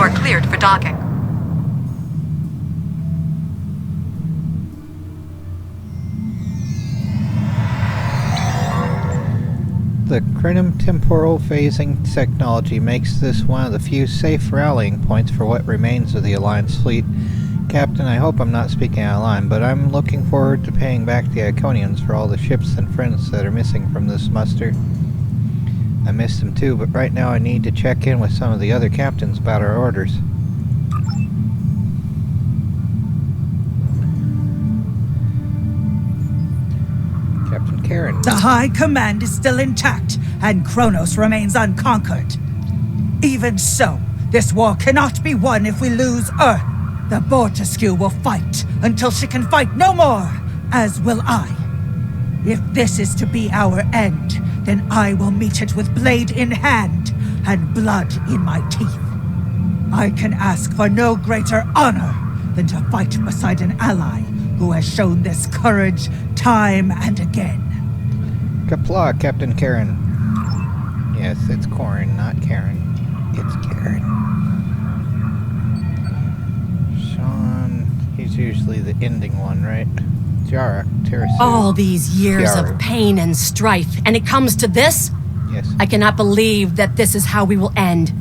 are cleared for docking. The Crinum temporal phasing technology makes this one of the few safe rallying points for what remains of the Alliance fleet. Captain, I hope I'm not speaking out of line, but I'm looking forward to paying back the Iconians for all the ships and friends that are missing from this muster. I miss them too, but right now I need to check in with some of the other captains about our orders. Captain Karen. The High Command is still intact, and Kronos remains unconquered. Even so, this war cannot be won if we lose Earth. The Bortesque will fight until she can fight no more, as will I. If this is to be our end, then I will meet it with blade in hand and blood in my teeth. I can ask for no greater honor than to fight beside an ally who has shown this courage time and again. Kapla, Captain Karen. Yes, it's Corin, not Karen. It's Karen. Sean, he's usually the ending one, right? Jara, Terrasu. All these years Yara. of pain and strife, and it comes to this? Yes. I cannot believe that this is how we will end.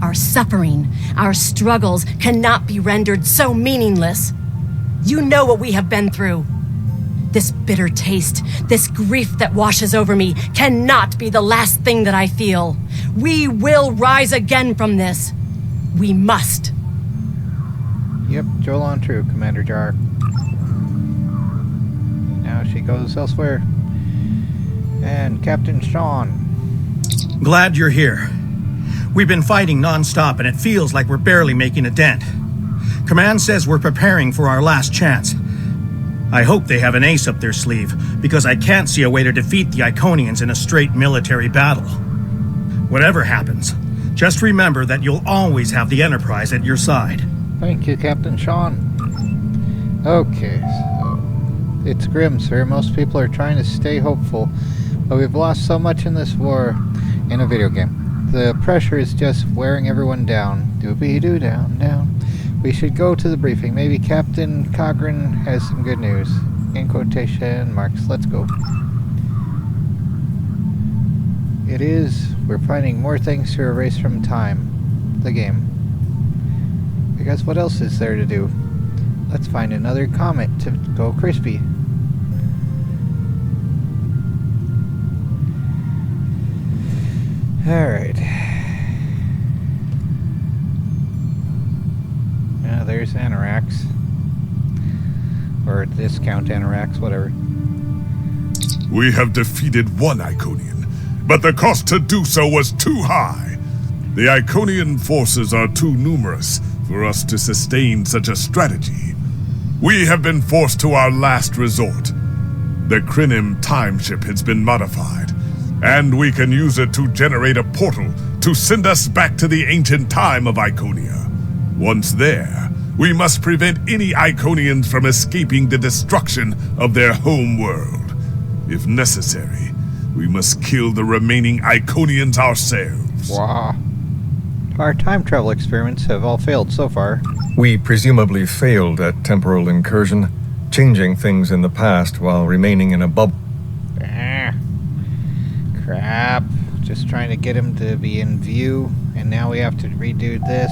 Our suffering, our struggles cannot be rendered so meaningless. You know what we have been through. This bitter taste, this grief that washes over me, cannot be the last thing that I feel. We will rise again from this. We must. Yep, Joel on true, Commander Jar. Now she goes elsewhere. And Captain Sean. Glad you're here. We've been fighting non-stop and it feels like we're barely making a dent. Command says we're preparing for our last chance. I hope they have an ace up their sleeve, because I can't see a way to defeat the Iconians in a straight military battle. Whatever happens, just remember that you'll always have the Enterprise at your side. Thank you, Captain Sean. Okay, so it's grim, sir. Most people are trying to stay hopeful, but we've lost so much in this war in a video game. The pressure is just wearing everyone down. Doobie-doo, down, down. We should go to the briefing. Maybe Captain Cogran has some good news. In quotation marks. Let's go. It is. We're finding more things to erase from time. The game. Because what else is there to do? Let's find another comet to go crispy. Alright. There's Anorax. Or discount Anorax, whatever. We have defeated one Iconian, but the cost to do so was too high. The Iconian forces are too numerous for us to sustain such a strategy. We have been forced to our last resort. The Crinum time ship has been modified, and we can use it to generate a portal to send us back to the ancient time of Iconia. Once there, we must prevent any Iconians from escaping the destruction of their home world. If necessary, we must kill the remaining Iconians ourselves. Wow. Our time travel experiments have all failed so far. We presumably failed at temporal incursion, changing things in the past while remaining in a bubble. Crap. Just trying to get him to be in view, and now we have to redo this.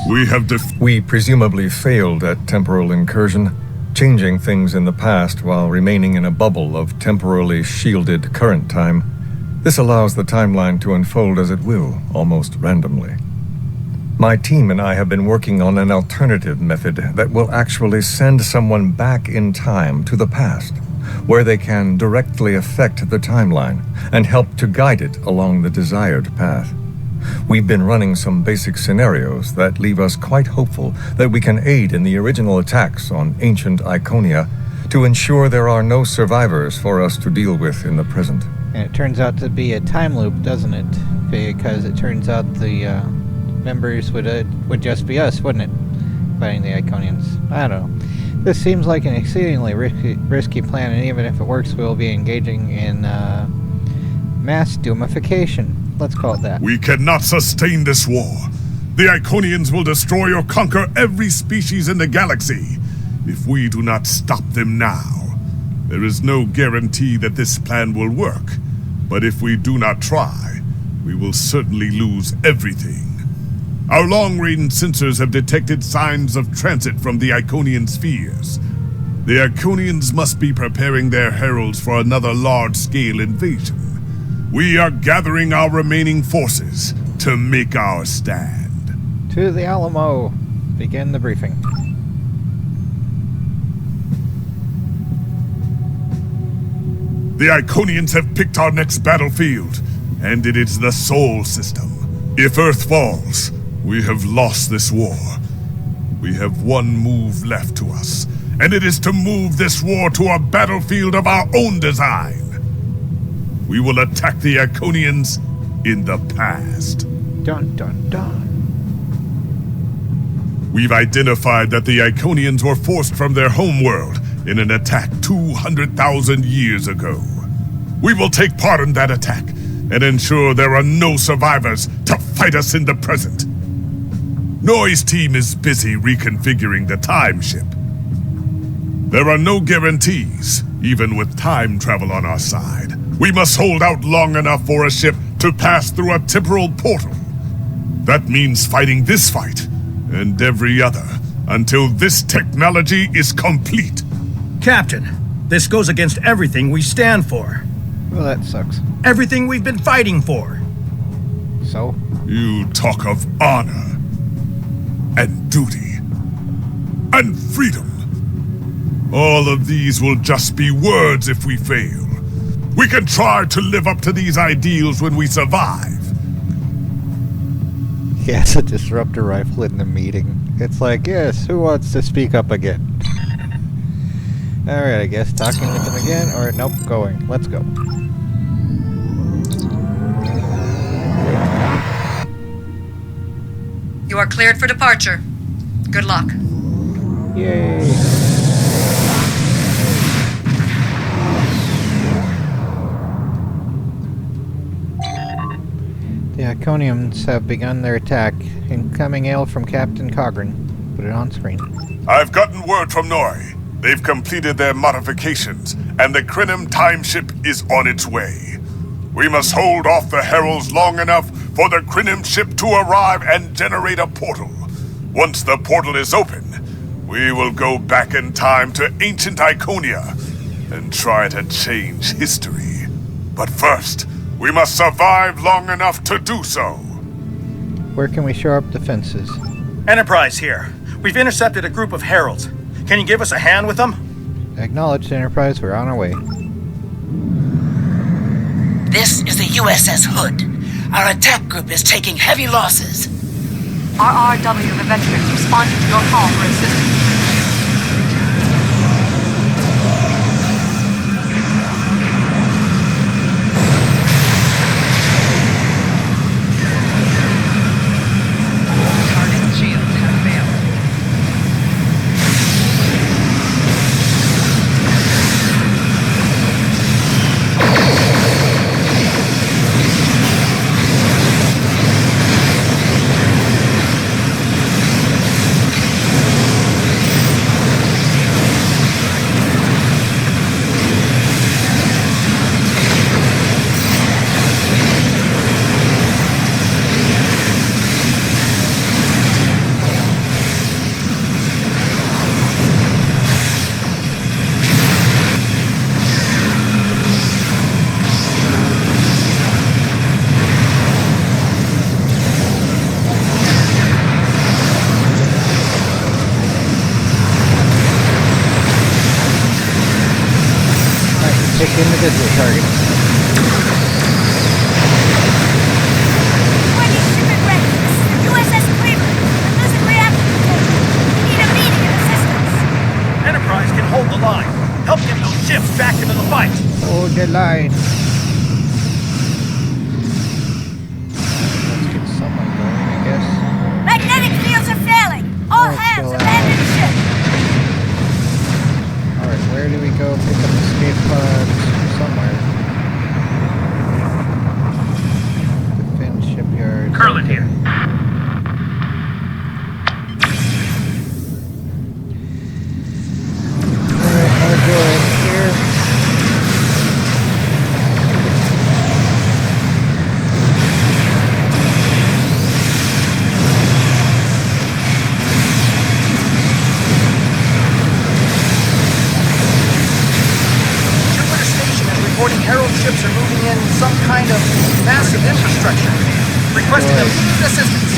We presumably failed at temporal incursion, changing things in the past while remaining in a bubble of temporally shielded current time. This allows the timeline to unfold as it will, almost randomly. My team and I have been working on an alternative method that will actually send someone back in time to the past, where they can directly affect the timeline and help to guide it along the desired path. We've been running some basic scenarios that leave us quite hopeful that we can aid in the original attacks on ancient Iconia to ensure there are no survivors for us to deal with in the present. And it turns out to be a time loop, doesn't it? Because it turns out the members would just be us, wouldn't it? Fighting the Iconians. I don't know. This seems like an exceedingly risky plan, and even if it works, we'll be engaging in mass doomification. Let's call it that. We cannot sustain this war. The Iconians will destroy or conquer every species in the galaxy if we do not stop them now. There is no guarantee that this plan will work, but if we do not try, we will certainly lose everything. Our long-range sensors have detected signs of transit from the Iconian spheres. The Iconians must be preparing their heralds for another large-scale invasion. We are gathering our remaining forces to make our stand. To the Alamo. Begin the briefing. The Iconians have picked our next battlefield, and it is the Sol System. If Earth falls, we have lost this war. We have one move left to us, and it is to move this war to a battlefield of our own design. We will attack the Iconians in the past. Dun dun dun. We've identified that the Iconians were forced from their homeworld in an attack 200,000 years ago. We will take part in that attack and ensure there are no survivors to fight us in the present. Noy's team is busy reconfiguring the time ship. There are no guarantees, even with time travel on our side. We must hold out long enough for a ship to pass through a temporal portal. That means fighting this fight and every other until this technology is complete. Captain, this goes against everything we stand for. Well, that sucks. Everything we've been fighting for. So? You talk of honor and duty and freedom. All of these will just be words if we fail. We can try to live up to these ideals when we survive. He has a disruptor rifle in the meeting. It's like, yes, who wants to speak up again? Alright, I guess talking with them again, or nope, going. Let's go. You are cleared for departure. Good luck. Yay! The Iconians have begun their attack. Incoming hail from Captain Cogran. Put it on screen. I've gotten word from Noy. They've completed their modifications, and the Krenim time ship is on its way. We must hold off the heralds long enough for the Krenim ship to arrive and generate a portal. Once the portal is open, we will go back in time to ancient Iconia and try to change history. But first, we must survive long enough to do so. Where can we shore up defenses? Enterprise here. We've intercepted a group of heralds. Can you give us a hand with them? Acknowledged, Enterprise. We're on our way. This is the USS Hood. Our attack group is taking heavy losses. RRW Adventurers responding to your call for assistance. Target shields have failed. Take individual targets. Shipment ready. This is the USS Cleveland. We're losing reactor control. We need immediate assistance. Enterprise can hold the line. Help get those ships back into the fight. Hold the line. Let's get someone going, I guess. Magnetic fields are failing. All hands abandon ship. Alright, where do we go? Pick up escape pods somewhere. Defend shipyard. Curlin here. kind of massive infrastructure. Requesting immediate assistance.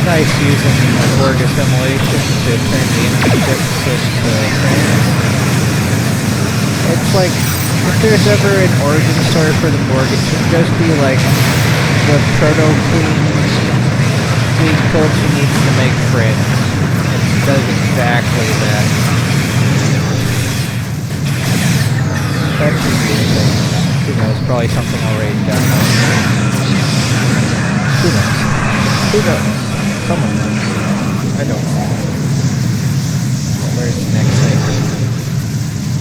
Nice using Borg assimilation to turn the enemy ships into friends. It's like, if there's ever an origin story for the Borg, it should just be like the proto-queen being told she needs to make friends. It does exactly that. That should be a thing. Who knows, probably something I'll write down. Who knows? Who knows? Someone knows. I don't know. Where's the next thing?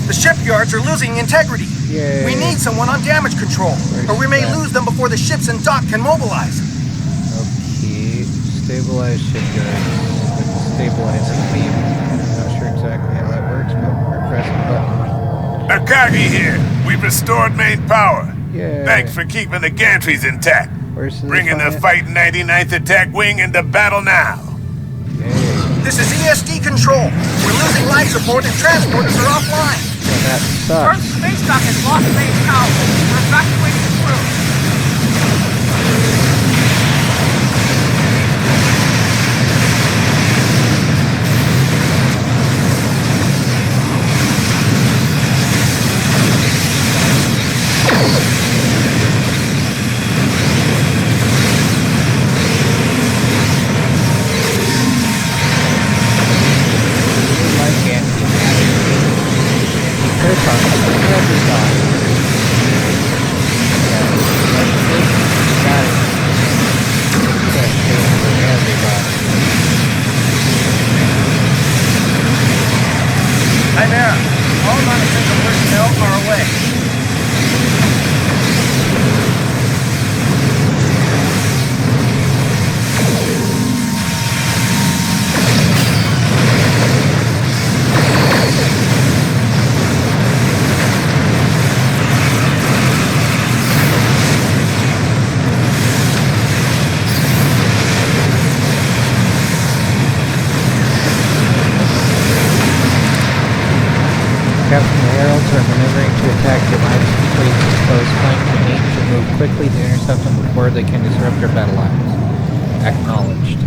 The shipyards are losing integrity. Yay. We need someone on damage control, or we may lose them before the ships and dock can mobilize. Okay, stabilize shipyards. Stabilizing beam. I'm not sure exactly how that works, but we're pressing the button. Akagi here. We've restored main power. Yay. Thanks for keeping the gantries intact. Bringing the Fighting 99th Attack Wing into battle now. Yay. This is ESD control. We're losing life support and transporters are offline. Well, that sucks. Earth space dock has lost main power. We're evacuating the crew. Chimera, all non-essential personnel are away. Captain, the Heralds are maneuvering to attack the Alliance fleet's exposed flank. We need to move quickly to intercept them before they can disrupt our battle lines. Acknowledged.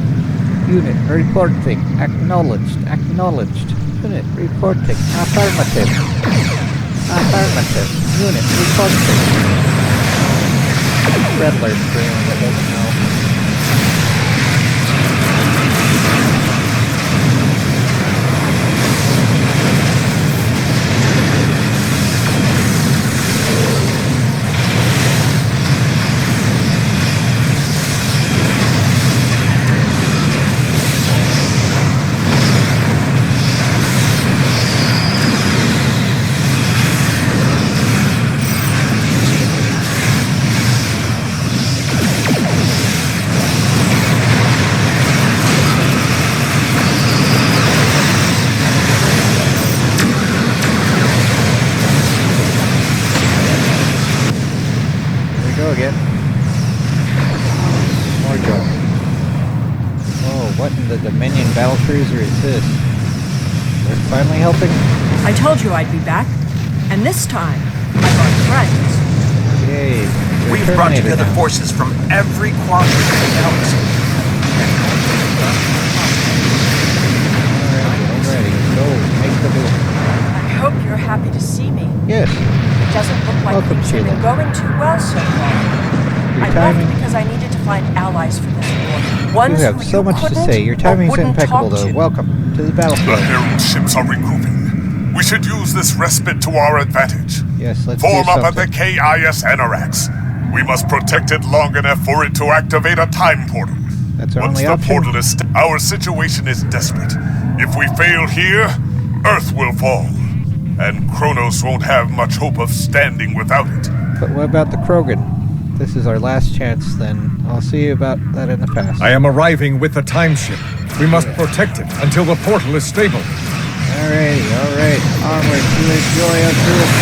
Unit reporting. Acknowledged. Acknowledged. Unit reporting. Affirmative. Affirmative. Unit reporting. Red alert for anyone that doesn't know. Again. More joy. Oh, what in the Dominion battlecruiser is this? They're finally helping? I told you I'd be back. And this time, I brought friends. Yay. We've brought together forces from every quadrant of the galaxy. Alrighty. Go. Make the move. I hope you're happy to see me. Yes. It doesn't look like Welcome, things have been Sheila. going too well so far. Your I timing. left because I needed to find allies for this war. Ones You have who so much to couldn't say. Your or timing's wouldn't impeccable, talk though. to. Welcome to the The battlefield. Herald ships are regrouping. We should use this respite to our advantage. Yes, let's Form do up at something. the KIS Anorax. We must protect it long enough for it to activate a time portal. That's our Once only the option. portal is our situation is desperate. If we fail here, Earth will fall. And Kronos won't have much hope of standing without it. But what about the Krogan? This is our last chance, then. I'll see you about that in the past. I am arriving with the time ship. We must protect it until the portal is stable. Alright. Onward to the joy of truth.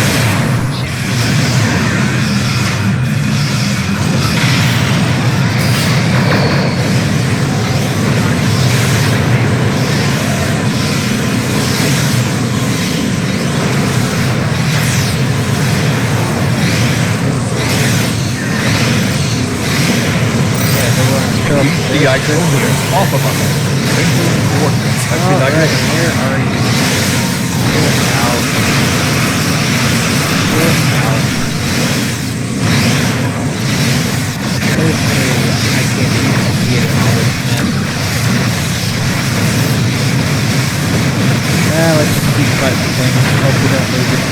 The Iconians off of us. Major coordinates have been identified. Where are you? Out. I can't even see it all this mess. Let's just keep fighting things. Hope we don't lose it.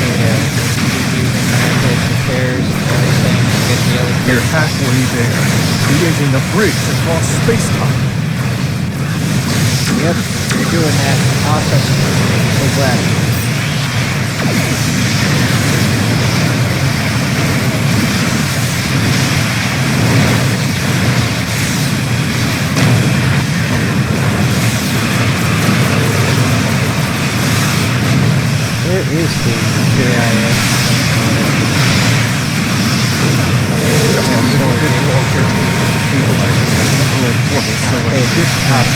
Again. Repairs and everything. Get the other We're halfway there, creating a bridge across space-time. Yep, you're doing that. Awesome. So glad. Where is the JIS?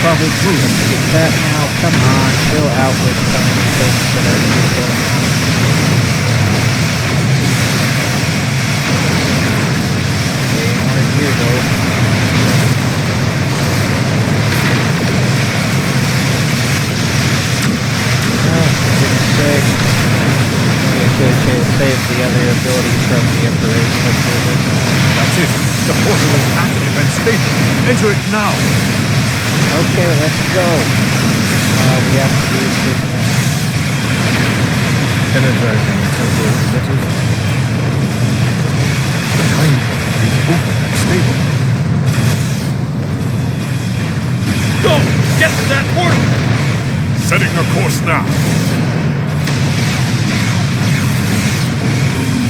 Probably true. Get that now. Come on, chill out with some of the things that are going on. Okay, more here though. Oh, for goodness sake. I should save the other ability from the Emperor's service. That's it. The portal is active and stable. Enter it now. Okay, let's go. We have to use this now. Energizing temporal emitters. The time portal is open and stable. Go! Get to that portal! Setting a course now.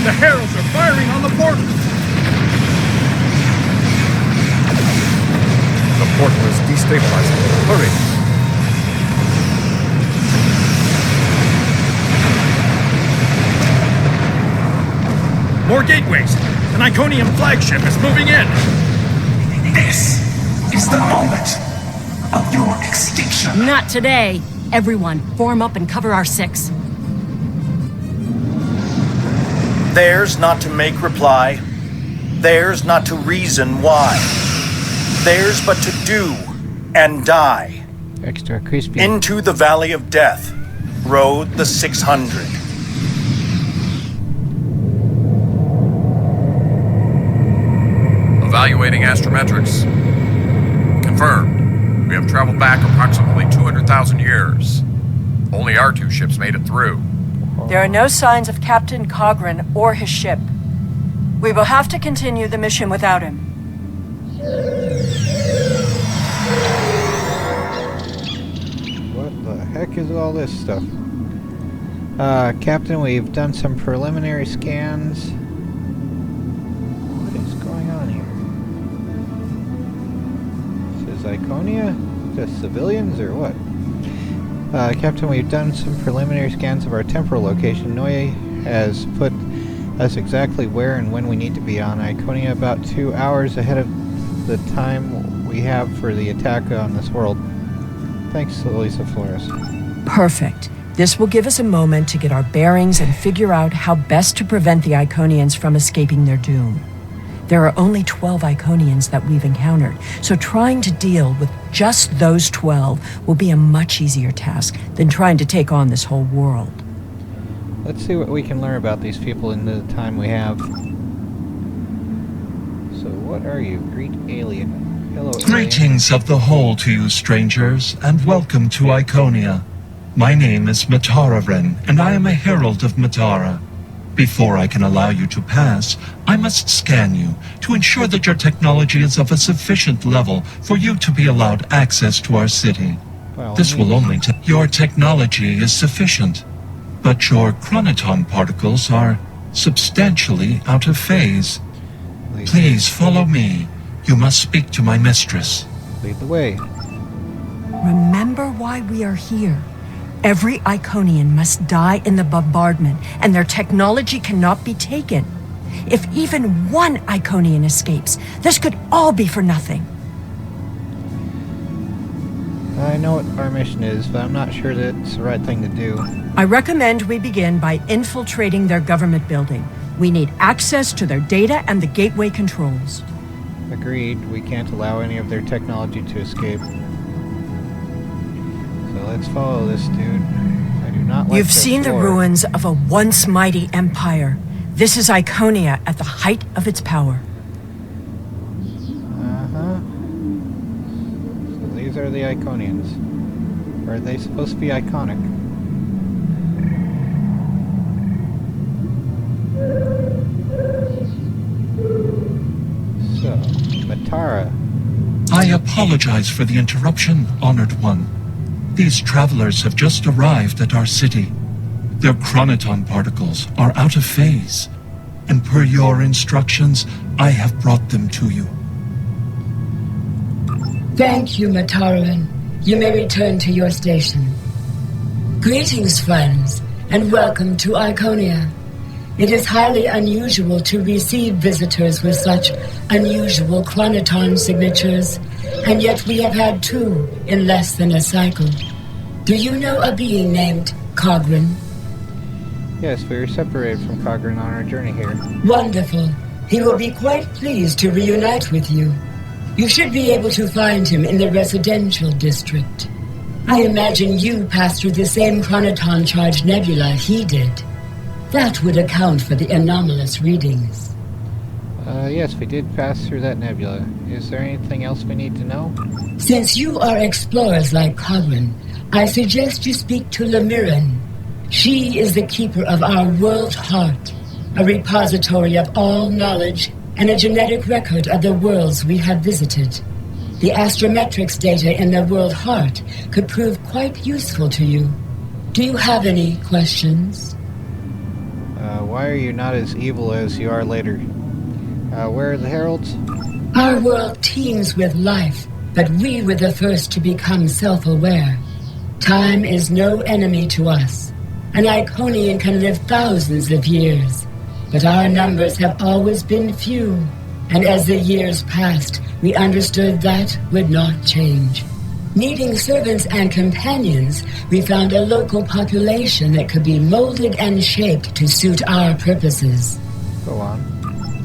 The heralds are firing on the portal! The portal is destabilizing. Hurry! More gateways! An Iconian flagship is moving in! This is the moment of your extinction. Not today. Everyone, form up and cover our six. Theirs not to make reply. Theirs not to reason why. Theirs but to do and die. Extra crispy. Into the valley of death rode the 600. Evaluating astrometrics. Confirmed. We have traveled back approximately 200,000 years. Only our two ships made it through. There are no signs of Captain Cogran or his ship. We will have to continue the mission without him. What the heck is all this stuff? Captain, we've done some preliminary scans. What is going on here? This is Iconia? Just civilians or what? Captain, we've done some preliminary scans of our temporal location. Noye has put us exactly where and when we need to be on Iconia, about 2 hours ahead of the time we have for the attack on this world. Thanks, Elisa Flores. Perfect. This will give us a moment to get our bearings and figure out how best to prevent the Iconians from escaping their doom. There are only 12 Iconians that we've encountered, so trying to deal with just those 12 will be a much easier task than trying to take on this whole world. Let's see what we can learn about these people in the time we have. So, what are you? Greet alien. Hello, alien. Greetings of the whole to you, strangers, and welcome to Iconia. My name is Matararen, and I am a herald of Matara. Before I can allow you to pass, I must scan you to ensure that your technology is of a sufficient level for you to be allowed access to our city. Well, This will only take... Your technology is sufficient, but your chronoton particles are substantially out of phase. Please follow me. You must speak to my mistress. Lead the way. Remember why we are here. Every Iconian must die in the bombardment, and their technology cannot be taken. If even one Iconian escapes, this could all be for nothing. I know what our mission is, but I'm not sure that it's the right thing to do. I recommend we begin by infiltrating their government building. We need access to their data and the gateway controls. Agreed, we can't allow any of their technology to escape. So let's follow this dude. I do not like You've seen the ruins of a once mighty empire. This is Iconia at the height of its power. Uh-huh. So these are the Iconians. Or are they supposed to be iconic? So, Matara. I apologize for the interruption, Honored One. These travelers have just arrived at our city. Their chronoton particles are out of phase, and per your instructions, I have brought them to you. Thank you, Mataran. You may return to your station. Greetings, friends, and welcome to Iconia. It is highly unusual to receive visitors with such unusual chronoton signatures, and yet we have had 2 in less than a cycle. Do you know a being named Cogran? Yes, we were separated from Cogran on our journey here. Wonderful. He will be quite pleased to reunite with you. You should be able to find him in the residential district. I imagine you passed through the same chronoton-charged nebula he did. That would account for the anomalous readings. Yes, we did pass through that nebula. Is there anything else we need to know? Since you are explorers like Cogran, I suggest you speak to Lemiran. She is the keeper of our world heart, a repository of all knowledge and a genetic record of the worlds we have visited. The astrometrics data in the world heart could prove quite useful to you. Do you have any questions? Why are you not as evil as you are later? Where are the heralds? Our world teems with life, but we were the first to become self-aware. Time is no enemy to us. An Iconian can live thousands of years, but our numbers have always been few, and as the years passed, we understood that would not change. Needing servants and companions, we found a local population that could be molded and shaped to suit our purposes. Go on.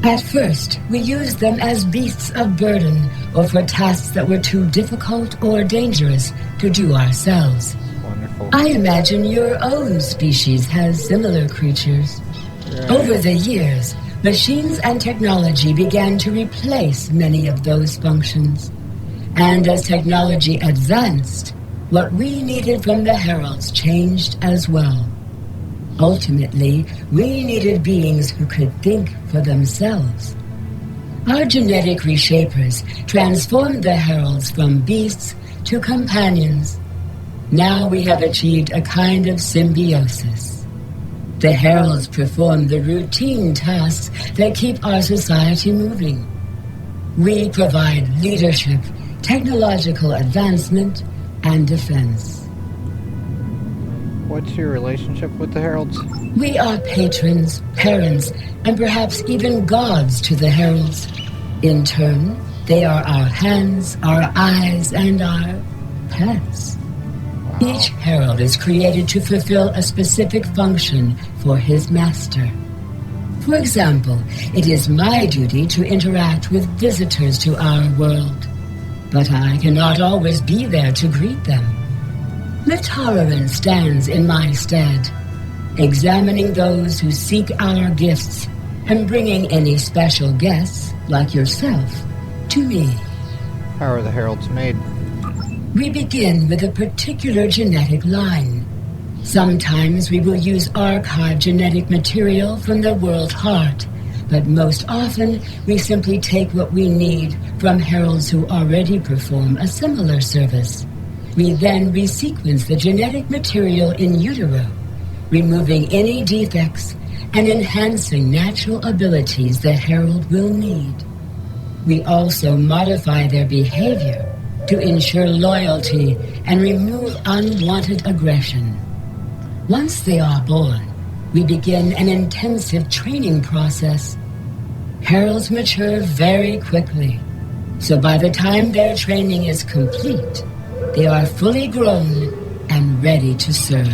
At first, we used them as beasts of burden, or for tasks that were too difficult or dangerous to do ourselves. Wonderful. I imagine your own species has similar creatures. Right. Over the years, machines and technology began to replace many of those functions. And as technology advanced, what we needed from the heralds changed as well. Ultimately, we needed beings who could think for themselves. Our genetic reshapers transformed the heralds from beasts to companions. Now we have achieved a kind of symbiosis. The heralds perform the routine tasks that keep our society moving. We provide leadership, technological advancement, and defense. What's your relationship with the heralds? We are patrons, parents, and perhaps even gods to the heralds. In turn, they are our hands, our eyes, and our pets. Wow. Each herald is created to fulfill a specific function for his master. For example, it is my duty to interact with visitors to our world, but I cannot always be there to greet them. Matararan stands in my stead, examining those who seek our gifts and bringing any special guests, like yourself, to me. How are the heralds made? We begin with a particular genetic line. Sometimes we will use archived genetic material from the world heart, but most often we simply take what we need from heralds who already perform a similar service. We then resequence the genetic material in utero, removing any defects and enhancing natural abilities the herald will need. We also modify their behavior to ensure loyalty and remove unwanted aggression. Once they are born, we begin an intensive training process. Heralds mature very quickly, so by the time their training is complete, they are fully grown and ready to serve.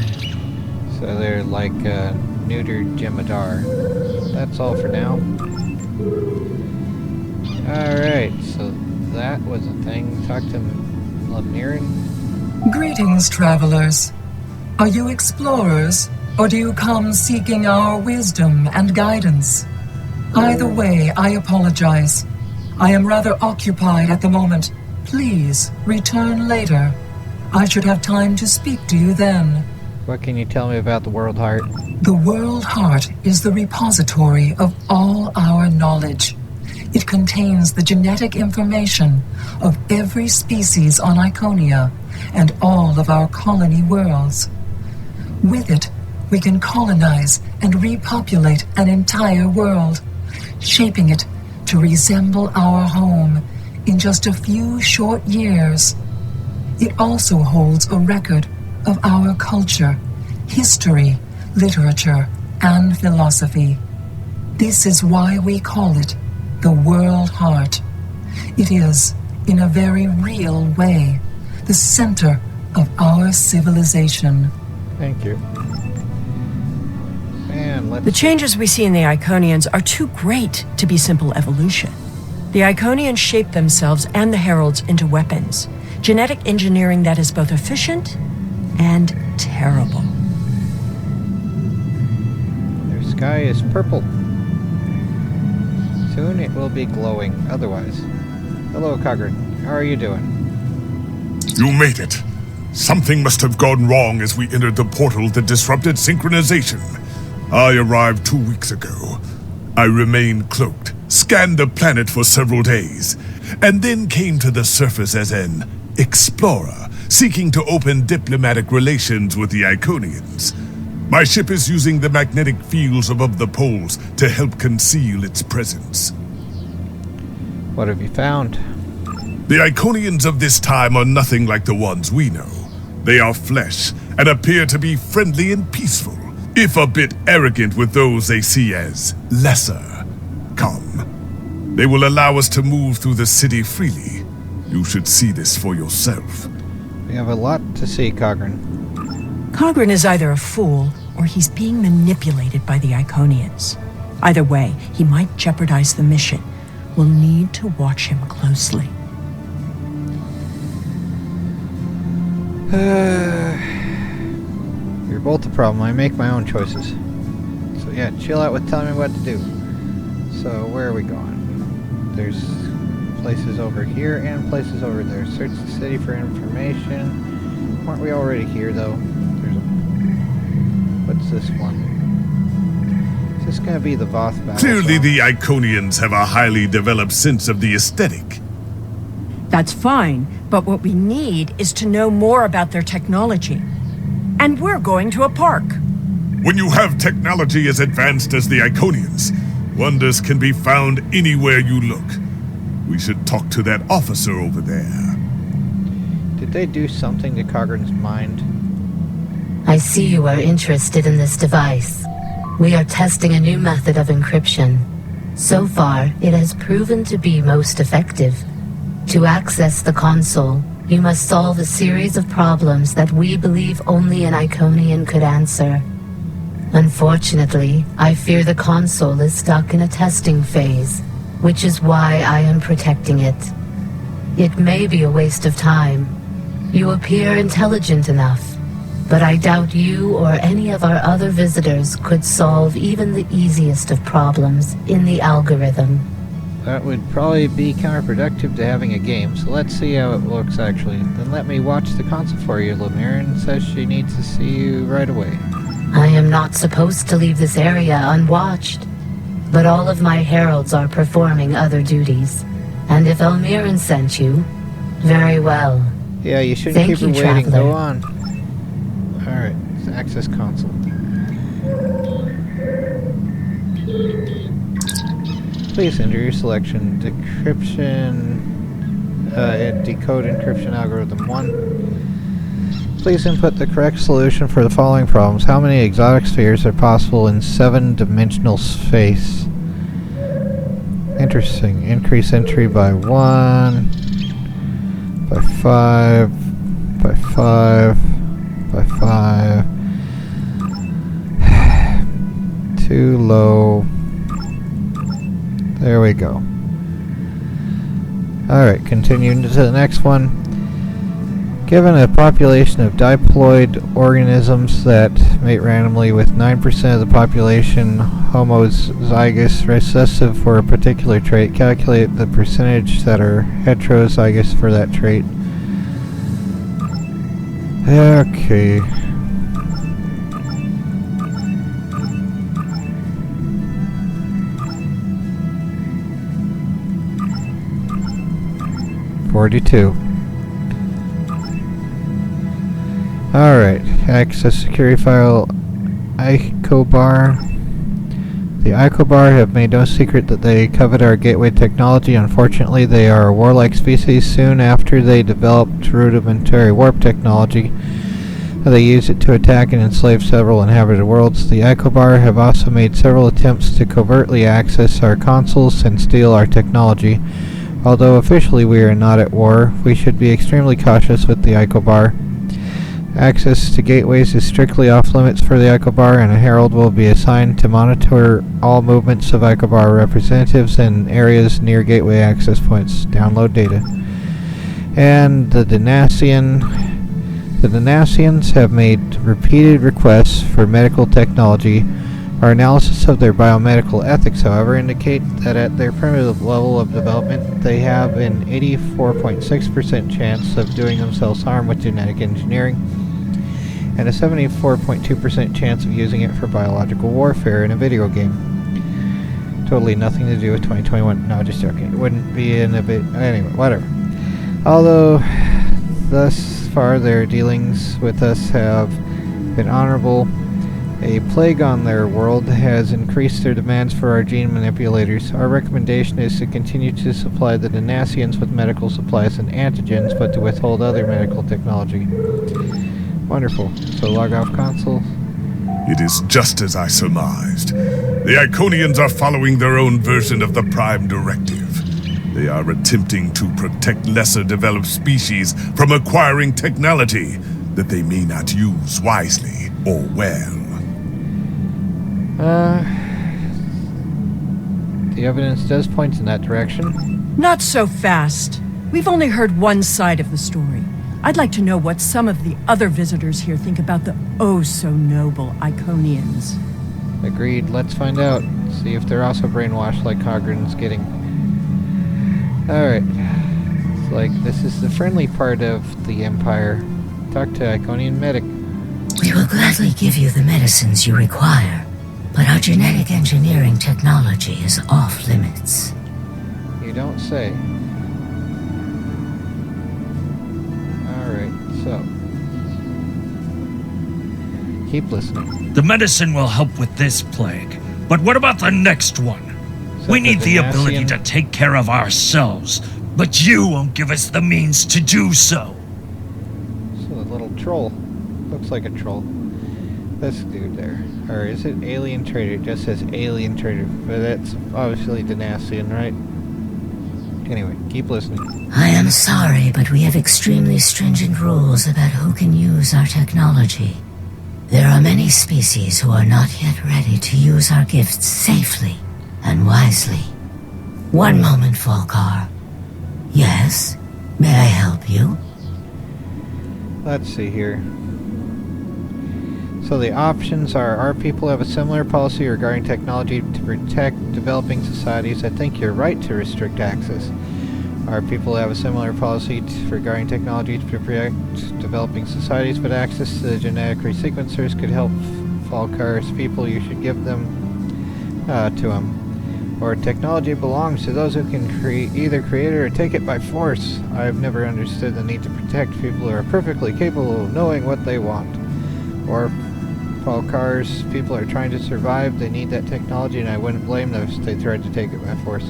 So they're like neutered Jemadar. That's all for now. Alright, so that was a thing. Talk to Lemniran. Greetings, travelers. Are you explorers, or do you come seeking our wisdom and guidance? Either way, I apologize. I am rather occupied at the moment. Please, return later. I should have time to speak to you then. What can you tell me about the World Heart? The World Heart is the repository of all our knowledge. It contains the genetic information of every species on Iconia and all of our colony worlds. With it, we can colonize and repopulate an entire world, shaping it to resemble our home in just a few short years. It also holds a record of our culture, history, literature, and philosophy. This is why we call it the World Heart. It is, in a very real way, the center of our civilization. Thank you. Man, The changes we see in the Iconians are too great to be simple evolution. The Iconians shape themselves and the Heralds into weapons, genetic engineering that is both efficient and terrible. Their sky is purple. Soon it will be glowing otherwise. Hello, Cogran. How are you doing? You made it. Something must have gone wrong as we entered the portal that disrupted synchronization. I arrived 2 weeks ago. I remained cloaked, scanned the planet for several days, and then came to the surface as an explorer, seeking to open diplomatic relations with the Iconians. My ship is using the magnetic fields above the poles to help conceal its presence. What have you found? The Iconians of this time are nothing like the ones we know. They are flesh and appear to be friendly and peaceful, if a bit arrogant with those they see as lesser. Come. They will allow us to move through the city freely. You should see this for yourself. We have a lot to see, Cogran. Cogran is either a fool or he's being manipulated by the Iconians. Either way, he might jeopardize the mission. We'll need to watch him closely. You're both the problem. I make my own choices. So yeah, chill out with telling me what to do. So where are we going? There's places over here and places over there. Search the city for information. Aren't we already here though? What's this one? Is this gonna be the Voth battle? Clearly the Iconians have a highly developed sense of the aesthetic. That's fine, but what we need is to know more about their technology. And we're going to a park. When you have technology as advanced as the Iconians, wonders can be found anywhere you look. We should talk to that officer over there. Did they do something to Cogran's mind? I see you are interested in this device. We are testing a new method of encryption. So far, it has proven to be most effective. To access the console, you must solve a series of problems that we believe only an Iconian could answer. Unfortunately, I fear the console is stuck in a testing phase, which is why I am protecting it. It may be a waste of time. You appear intelligent enough, but I doubt you or any of our other visitors could solve even the easiest of problems in the algorithm. That would probably be counterproductive to having a game, so let's see how it looks actually. Then let me watch the console for you. Lemniran says she needs to see you right away. I am not supposed to leave this area unwatched, but all of my heralds are performing other duties. And if Elmiran sent you, very well. Yeah, you shouldn't Thank keep her you, waiting. Traveler. Go on. Alright, access console. Please enter your selection. Decryption. decode encryption algorithm 1. Please input the correct solution for the following problems. How many exotic spheres are possible in 7-dimensional space? Interesting. Increase entry by 1, by 5, by 5, by 5. Too low. There we go. Alright, continuing to the next one. Given a population of diploid organisms that mate randomly with 9% of the population homozygous recessive for a particular trait, calculate the percentage that are heterozygous for that trait. Okay. $42. Alright, access security file Icobar. The Icobar have made no secret that they covet our gateway technology. Unfortunately, they are a warlike species. Soon after they developed rudimentary warp technology, they used it to attack and enslave several inhabited worlds. The Icobar have also made several attempts to covertly access our consoles and steal our technology. Although officially we are not at war, we should be extremely cautious with the Icobar. Access to gateways is strictly off limits for the Icobar, and a herald will be assigned to monitor all movements of Icobar representatives in areas near gateway access points. Download data. And the Denassians have made repeated requests for medical technology. Our analysis of their biomedical ethics, however, indicate that at their primitive level of development, they have an 84.6% chance of doing themselves harm with genetic engineering, and a 74.2% chance of using it for biological warfare in a video game. Totally nothing to do with 2021. No, just joking. It wouldn't be in a bit. Anyway, whatever. Although, thus far, their dealings with us have been honorable, a plague on their world has increased their demands for our gene manipulators. Our recommendation is to continue to supply the Denassians with medical supplies and antigens, but to withhold other medical technology. Wonderful. So log off console. It is just as I surmised. The Iconians are following their own version of the Prime Directive. They are attempting to protect lesser developed species from acquiring technology that they may not use wisely or well. The evidence does point in that direction. Not so fast. We've only heard one side of the story. I'd like to know what some of the other visitors here think about the oh-so-noble Iconians. Agreed. Let's find out. See if they're also brainwashed like Cogran's getting. Alright. It's like this is the friendly part of the Empire. Talk to Iconian medic. We will gladly give you the medicines you require, but our genetic engineering technology is off limits. You don't say. Alright, so. Keep listening. The medicine will help with this plague, but what about the next one? We need the ability to take care of ourselves, but you won't give us the means to do so. So a little troll. Looks like a troll. This dude there. Or is it alien trader? It just says alien trader. But that's obviously Denassian, right? Anyway, keep listening. I am sorry, but we have extremely stringent rules about who can use our technology. There are many species who are not yet ready to use our gifts safely and wisely. One moment, Volkar. Yes? May I help you? Let's see here. So the options are, our people have a similar policy regarding technology to protect developing societies. I think you're right to restrict access. Our people have a similar policy regarding technology to protect developing societies, but access to the genetic resequencers could help Falkar's people. You should give them to them. Or technology belongs to those who can either create it or take it by force. I've never understood the need to protect people who are perfectly capable of knowing what they want. Or Falkar's people are trying to survive. They need that technology, and I wouldn't blame them if they tried to take it by force.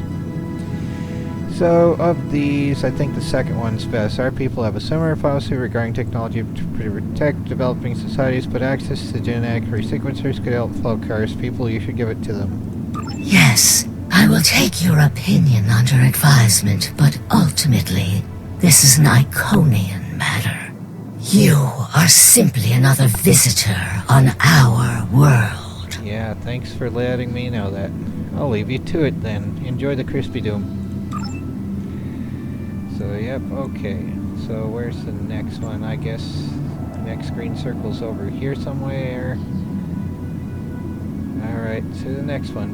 So, of these, I think the second one's best. Our people have a similar policy regarding technology to protect developing societies, but access to genetic resequencers could help fellow cars. People, you should give it to them. Yes, I will take your opinion under advisement, but ultimately, this is an Iconian matter. You are simply another visitor on our world. Yeah, thanks for letting me know that. I'll leave you to it then. Enjoy the crispy doom. So, yep, okay. So, where's the next one? I guess next green circle's over here somewhere. Alright, so the next one.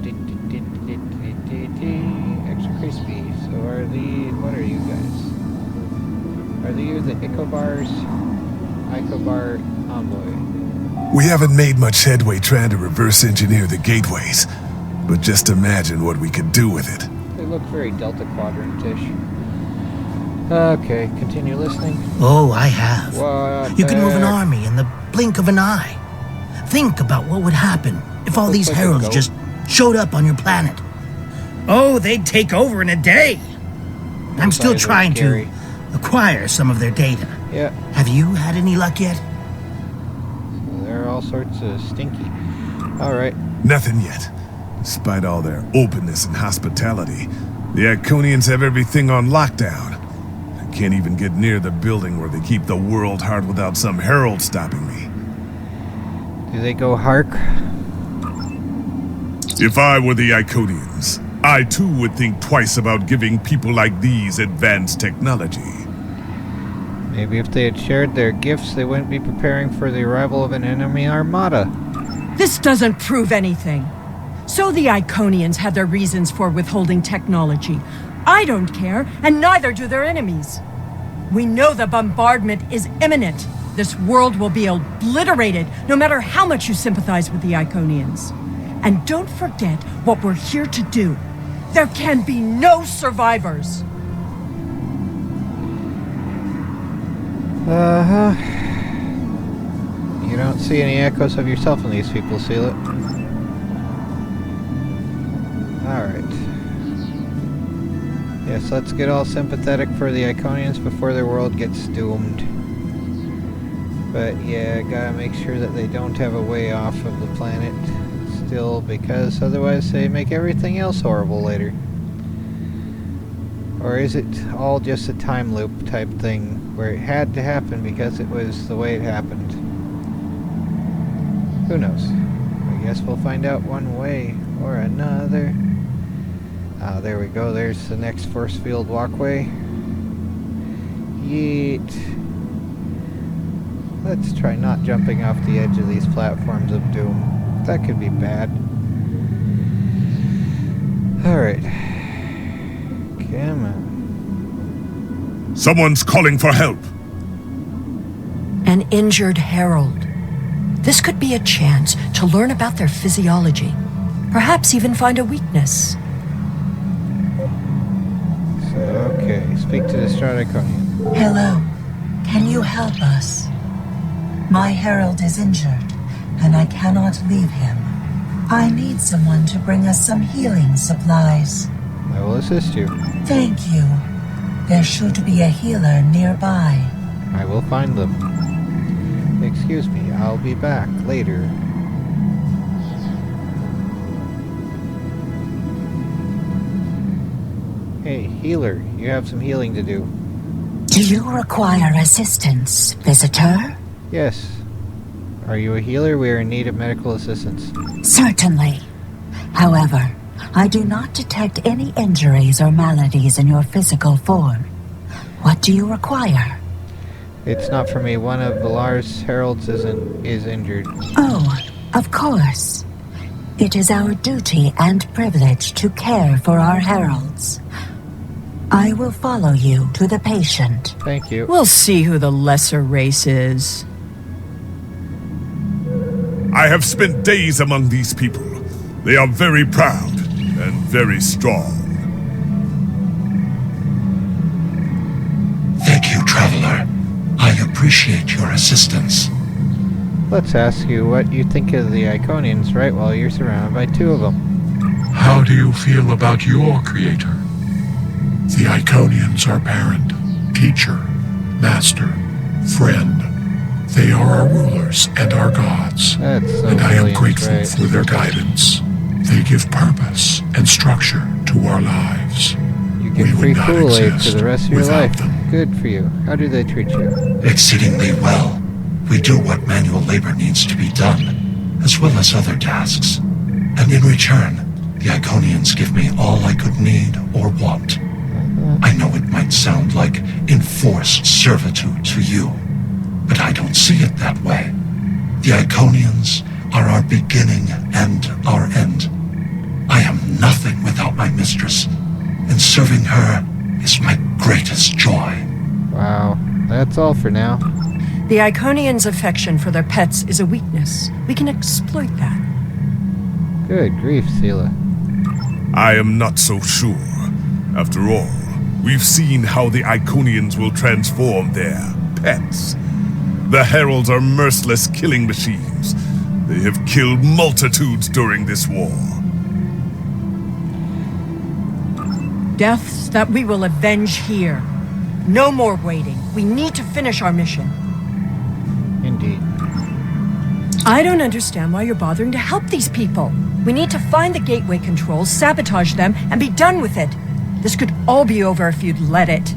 Extra crispy. So, what are you guys? Are you the Icobar envoy? We haven't made much headway trying to reverse engineer the gateways, but just imagine what we could do with it. They look very Delta Quadrant-ish. Okay, continue listening. Oh, I have. What You can move an the- army in the blink of an eye. Think about what would happen if all Looks these like a heralds goat. just showed up on your planet. Oh, they'd take over in a day. I'm still Size are trying scary. to acquire some of their data. Yeah, Have you had any luck yet? so they're all sorts of stinky. Alright. Nothing yet. Despite all their openness and hospitality, the Iconians have everything on lockdown. I can't even get near the building where they keep the world heart without some herald stopping me. Do they go hark? If I were the Iconians, I too would think twice about giving people like these advanced technology. Maybe if they had shared their gifts, they wouldn't be preparing for the arrival of an enemy armada. This doesn't prove anything. So the Iconians had their reasons for withholding technology. I don't care, and neither do their enemies. We know the bombardment is imminent. This world will be obliterated, no matter how much you sympathize with the Iconians. And don't forget what we're here to do. There can be no survivors. Uh-huh. You don't see any echoes of yourself in these people, seal it. Alright. Yes, let's get all sympathetic for the Iconians before their world gets doomed. But yeah, gotta make sure that they don't have a way off of the planet still, because otherwise they make everything else horrible later. Or is it all just a time loop type thing, where it had to happen because it was the way it happened? Who knows? I guess we'll find out one way or another. Ah, there we go. There's the next force field walkway. Yeet. Let's try not jumping off the edge of these platforms of doom. That could be bad. Alright. Come on. Someone's calling for help. An injured herald. This could be a chance to learn about their physiology. Perhaps even find a weakness. So, okay. Speak to the Iconian. Hello. Can you help us? My herald is injured, and I cannot leave him. I need someone to bring us some healing supplies. I will assist you. Thank you. There should be a healer nearby. I will find them. Excuse me, I'll be back later. Hey, healer, you have some healing to do. Do you require assistance, visitor? Yes. Are you a healer? We are in need of medical assistance. Certainly. However, I do not detect any injuries or maladies in your physical form. What do you require? It's not for me. One of Valar's heralds is injured. Oh, of course. It is our duty and privilege to care for our heralds. I will follow you to the patient. Thank you. We'll see who the lesser race is. I have spent days among these people. They are very proud and very strong. Thank you, Traveler. I appreciate your assistance. Let's ask you what you think of the Iconians, right, while you're surrounded by two of them. How do you feel about your creator? The Iconians are parent, teacher, master, friend. They are our rulers and our gods, and I am grateful for their guidance. They give purpose and structure to our lives. You get free Kool-Aid for the rest of your life. Good for you. How do they treat you? Exceedingly well. We do what manual labor needs to be done, as well as other tasks. And in return, the Iconians give me all I could need or want. I know it might sound like enforced servitude to you, but I don't see it that way. The Iconians are our beginning and our end. I am nothing without my mistress, and serving her is my greatest joy. Wow, that's all for now. The Iconians' affection for their pets is a weakness. We can exploit that. Good grief, Sela. I am not so sure. After all, we've seen how the Iconians will transform their pets. The Heralds are merciless killing machines. They have killed multitudes during this war. Deaths that we will avenge here. No more waiting. We need to finish our mission. Indeed. I don't understand why you're bothering to help these people. We need to find the gateway controls, sabotage them, and be done with it. This could all be over if you'd let it.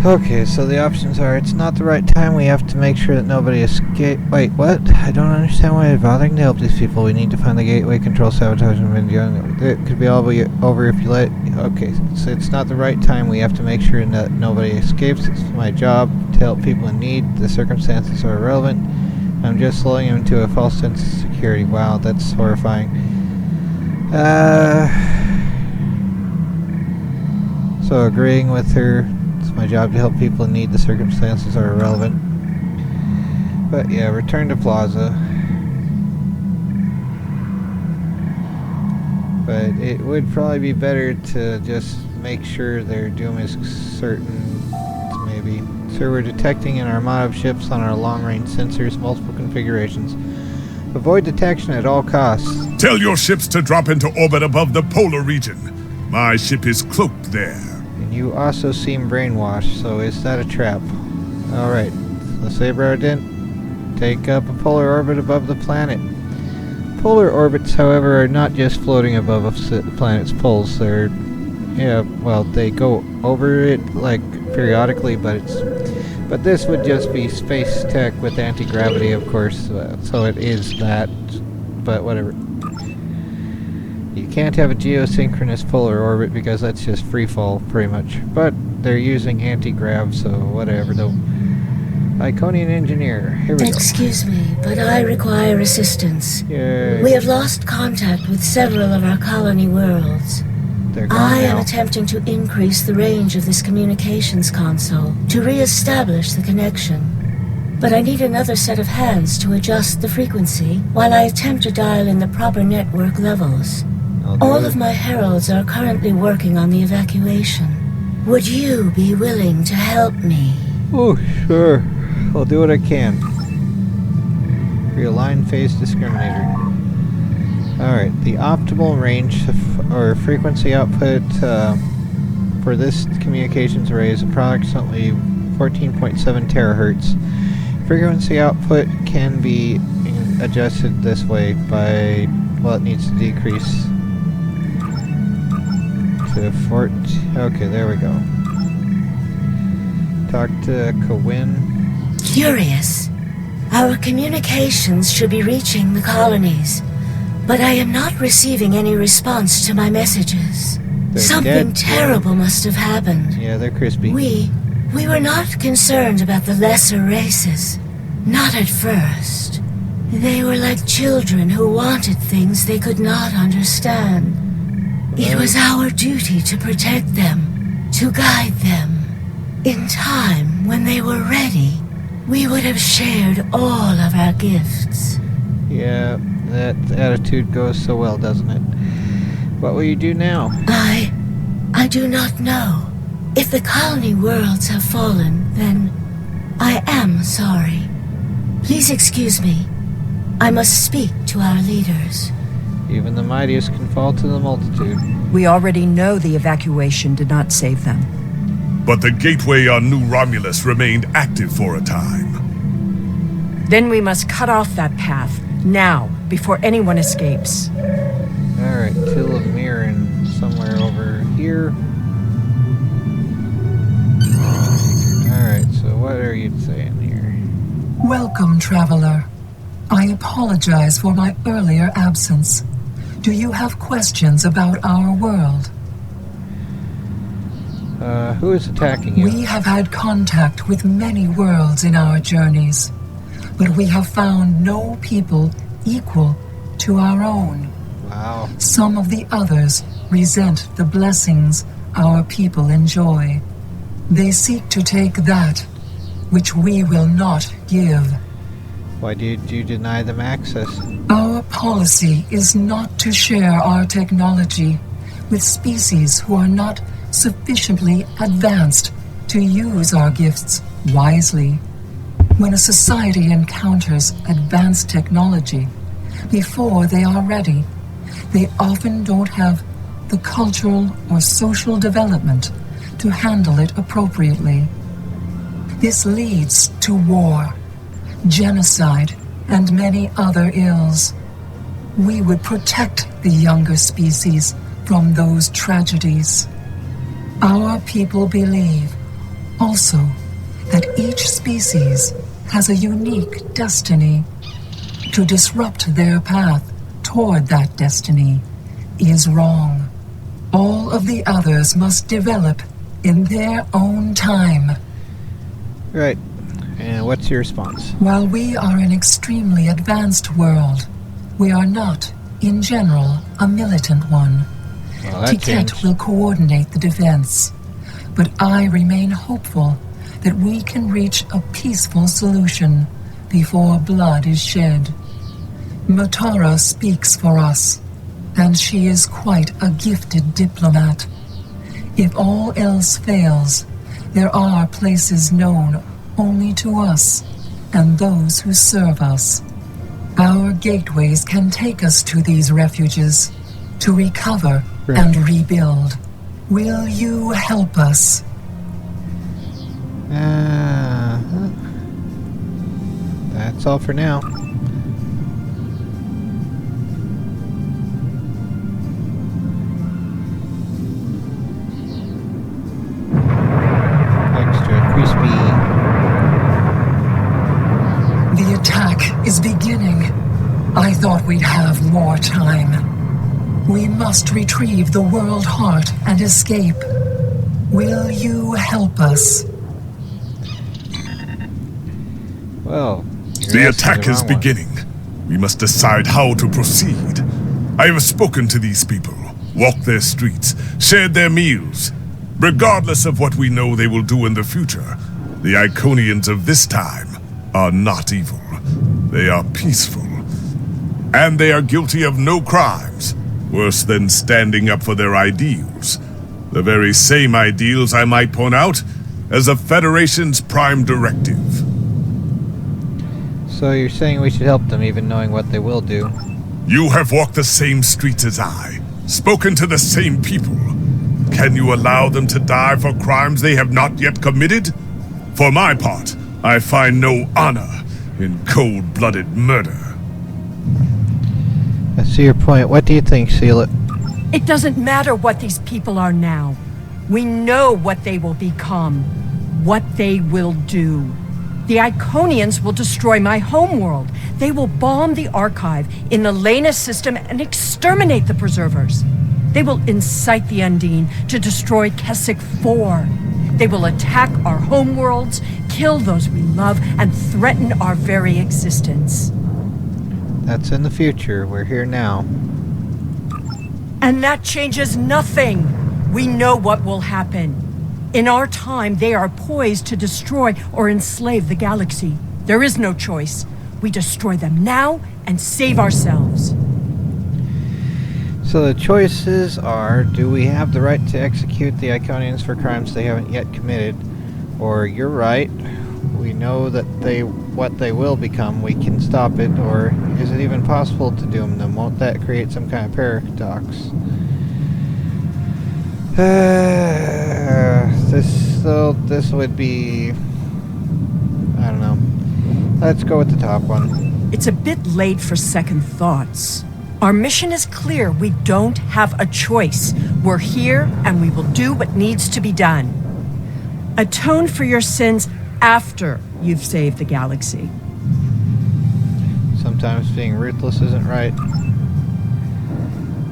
Okay, so the options are, it's not the right time, we have to make sure that nobody escape. Wait, what? I don't understand why you're bothering to help these people. We need to find the gateway control, sabotage them, and it could be all over if you let it. Okay, so it's not the right time, we have to make sure that nobody escapes. It's my job to help people in need. The circumstances are irrelevant. I'm just lulling him into a false sense of security. Wow, that's horrifying. So agreeing with her. It's my job to help people in need. The circumstances are irrelevant. But yeah, return to Plaza. But it would probably be better to just make sure their doom is certain. Maybe. Sir, we're detecting an armada of ships on our long-range sensors, multiple configurations. Avoid detection at all costs. Tell your ships to drop into orbit above the polar region. My ship is cloaked there. And you also seem brainwashed, so is that a trap? Alright, let's say Ardent, take up a polar orbit above the planet. Polar orbits, however, are not just floating above a planet's poles. They're, yeah, well, they go over it, like, periodically, but this would just be space tech with anti-gravity, of course, so it is that, but whatever. You can't have a geosynchronous polar orbit because that's just free fall, pretty much. But they're using anti-grav, so whatever. The Iconian engineer. Here we go. Excuse me, but I require assistance. Yay. We have lost contact with several of our colony worlds. I am attempting to increase the range of this communications console to re-establish the connection. But I need another set of hands to adjust the frequency while I attempt to dial in the proper network levels. All of my heralds are currently working on the evacuation. Would you be willing to help me? Oh, sure. I'll do what I can. Realign phase discriminator. Alright, the optimal range or frequency output for this communications array is approximately 14.7 terahertz. Frequency output can be adjusted this way by, well, it needs to decrease to 14. Okay, there we go. Talk to Kawin. Curious. Our communications should be reaching the colonies, but I am not receiving any response to my messages. Something terrible must have happened. Yeah, they're crispy. We were not concerned about the lesser races. Not at first. They were like children who wanted things they could not understand. It was our duty to protect them, to guide them. In time, when they were ready, we would have shared all of our gifts. Yeah, that attitude goes so well, doesn't it? What will you do now? I do not know. If the colony worlds have fallen, then I am sorry. Please excuse me. I must speak to our leaders. Even the mightiest can fall to the multitude. We already know the evacuation did not save them. But the gateway on New Romulus remained active for a time. Then we must cut off that path, now, before anyone escapes. Alright, Tilamiran somewhere over here. Alright, so what are you saying here? Welcome, traveler. I apologize for my earlier absence. Do you have questions about our world? Who is attacking you? We have had contact with many worlds in our journeys, but we have found no people equal to our own. Wow. Some of the others resent the blessings our people enjoy. They seek to take that which we will not give. Why did you deny them access? Our policy is not to share our technology with species who are not sufficiently advanced to use our gifts wisely. When a society encounters advanced technology, before they are ready, they often don't have the cultural or social development to handle it appropriately. This leads to war, genocide, and many other ills. We would protect the younger species from those tragedies. Our people believe, also, that each species has a unique destiny. To disrupt their path toward that destiny is wrong. All of the others must develop in their own time. Right. And what's your response? While we are an extremely advanced world, we are not, in general, a militant one. Well, that Tiket changed. will coordinate the defense, but I remain hopeful that we can reach a peaceful solution before blood is shed. Matara speaks for us, and she is quite a gifted diplomat. If all else fails, there are places known only to us and those who serve us. Our gateways can take us to these refuges to recover and rebuild. Will you help us? That's all for now. Extra crispy. The attack is beginning. I thought we'd have more time. We must retrieve the world heart and escape. Will you help us? Well, the attack is beginning. We must decide how to proceed. I have spoken to these people, walked their streets, shared their meals. Regardless of what we know they will do in the future, the Iconians of this time are not evil. They are peaceful. And they are guilty of no crimes, worse than standing up for their ideals. The very same ideals, I might point out, as the Federation's prime directive. So you're saying we should help them even knowing what they will do? You have walked the same streets as I, spoken to the same people. Can you allow them to die for crimes they have not yet committed? For my part, I find no honor in cold-blooded murder. I see your point. What do you think, Seal It? It doesn't matter what these people are now. We know what they will become, what they will do. The Iconians will destroy my homeworld. They will bomb the archive in the Lena system and exterminate the preservers. They will incite the Undine to destroy Keswick 4. They will attack our homeworlds, kill those we love, and threaten our very existence. That's in the future. We're here now. And that changes nothing. We know what will happen. In our time, they are poised to destroy or enslave the galaxy. There is no choice. We destroy them now and save ourselves. So the choices are, do we have the right to execute the Iconians for crimes they haven't yet committed? Or, you're right, we know that what they will become, we can stop it, or is it even possible to doom them? Won't that create some kind of paradox? This would be... I don't know. Let's go with the top one. It's a bit late for second thoughts. Our mission is clear. We don't have a choice. We're here, and we will do what needs to be done. Atone for your sins after you've saved the galaxy. Sometimes being ruthless isn't right.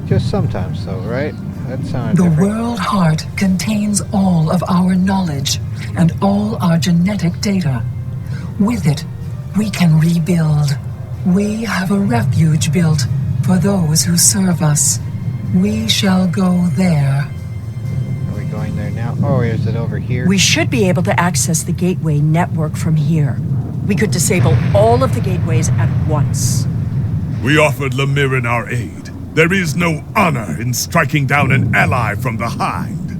Just sometimes, though, right? That sounds The different. World Heart contains all of our knowledge and all our genetic data. With it, we can rebuild. We have a refuge built for those who serve us. We shall go there. Are we going there now? Oh, is it over here? We should be able to access the gateway network from here. We could disable all of the gateways at once. We offered Lemirin our aid. There is no honor in striking down an ally from behind.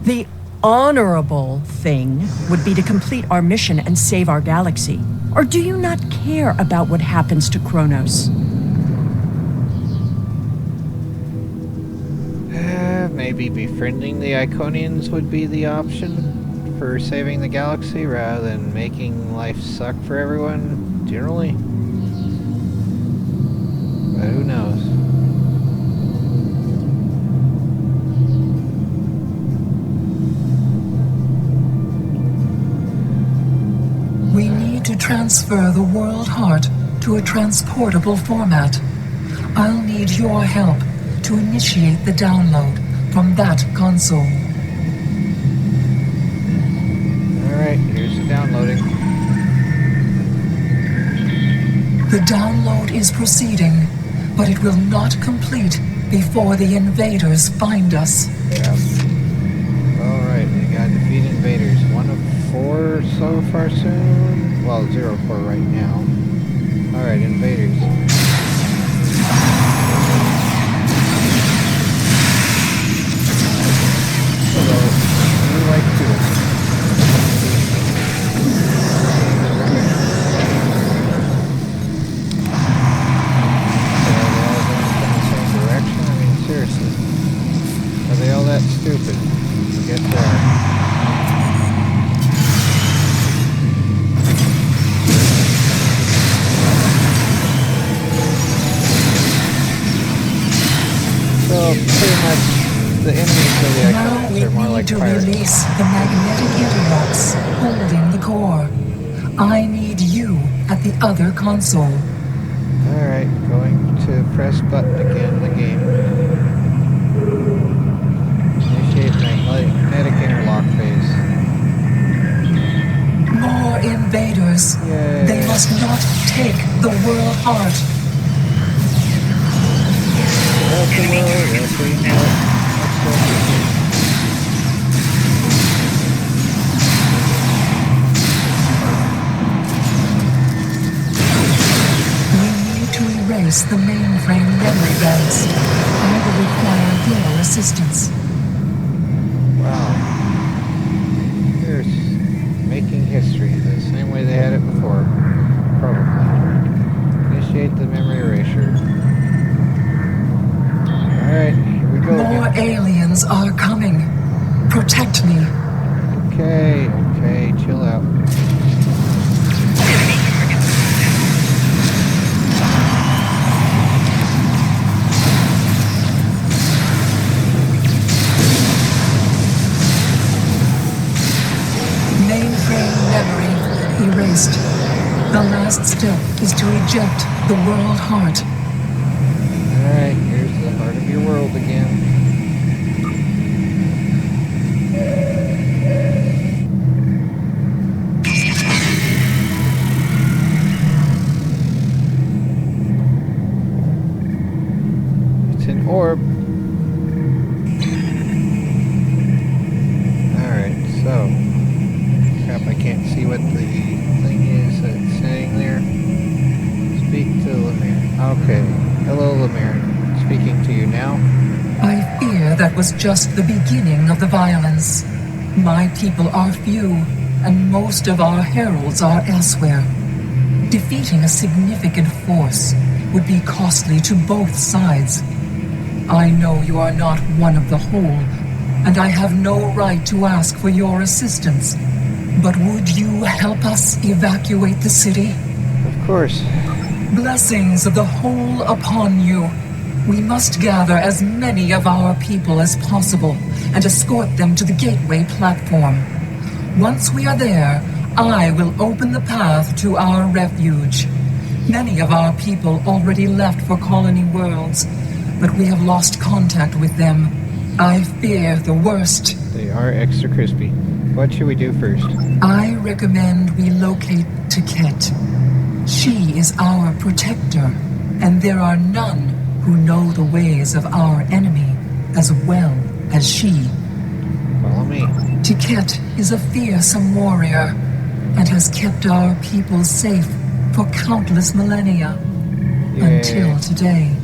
The honorable thing would be to complete our mission and save our galaxy. Or do you not care about what happens to Kronos? Maybe befriending the Iconians would be the option for saving the galaxy rather than making life suck for everyone, generally. But who knows? We need to transfer the World Heart to a transportable format. I'll need your help to initiate the download from that console. Alright, here's the downloading. The download is proceeding, but it will not complete before the invaders find us. Yeah. Alright, we gotta defeat invaders. 1 of 4 so far soon. Well, 0 for right now. Alright, invaders. Stupid. Get there. So pretty much the enemies of the Iconians are more like to pirates. release the magnetic interlocks holding the core. I need you at the other console. Alright, going to press button again in the game. Magnetic interlock phase. More invaders. Yay. They must not take the World Heart. We need to erase the mainframe memory banks. I will require your assistance. Wow. They're making history the same way they had it before. Probably. Initiate the memory erasure. Alright, here we go More again. aliens are coming. Protect me. Okay, chill out. Erased. The last step is to eject the World Heart. Alright, here's the heart of your world again. It's an orb. Alright, so... Crap, I can't see what the thing is that's saying there. Speak to Lemirin. Okay. Hello, Lemirin. Speaking to you now. I fear that was just the beginning of the violence. My people are few, and most of our heralds are elsewhere. Defeating a significant force would be costly to both sides. I know you are not one of the whole, and I have no right to ask for your assistance. But would you help us evacuate the city? Of course. Blessings of the whole upon you. We must gather as many of our people as possible and escort them to the gateway platform. Once we are there, I will open the path to our refuge. Many of our people already left for Colony Worlds, but we have lost contact with them. I fear the worst. They are extra crispy. What should we do first? I recommend we locate Tiket. She is our protector, and there are none who know the ways of our enemy as well as she. Follow me. Tiket is a fearsome warrior and has kept our people safe for countless millennia. Until today.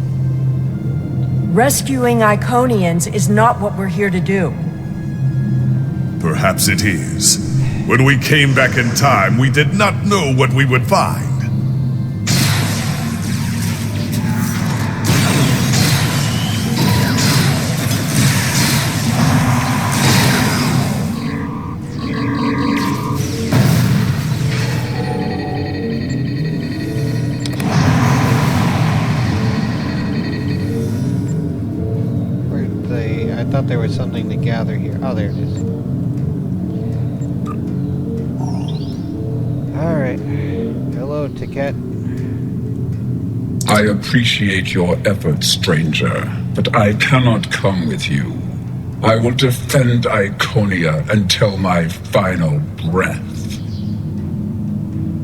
Rescuing Iconians is not what we're here to do. Perhaps it is. When we came back in time, we did not know what we would find. I thought there was something to gather here. Oh, there it is. Alright. Hello, Tiket. I appreciate your efforts, stranger, but I cannot come with you. I will defend Iconia until my final breath.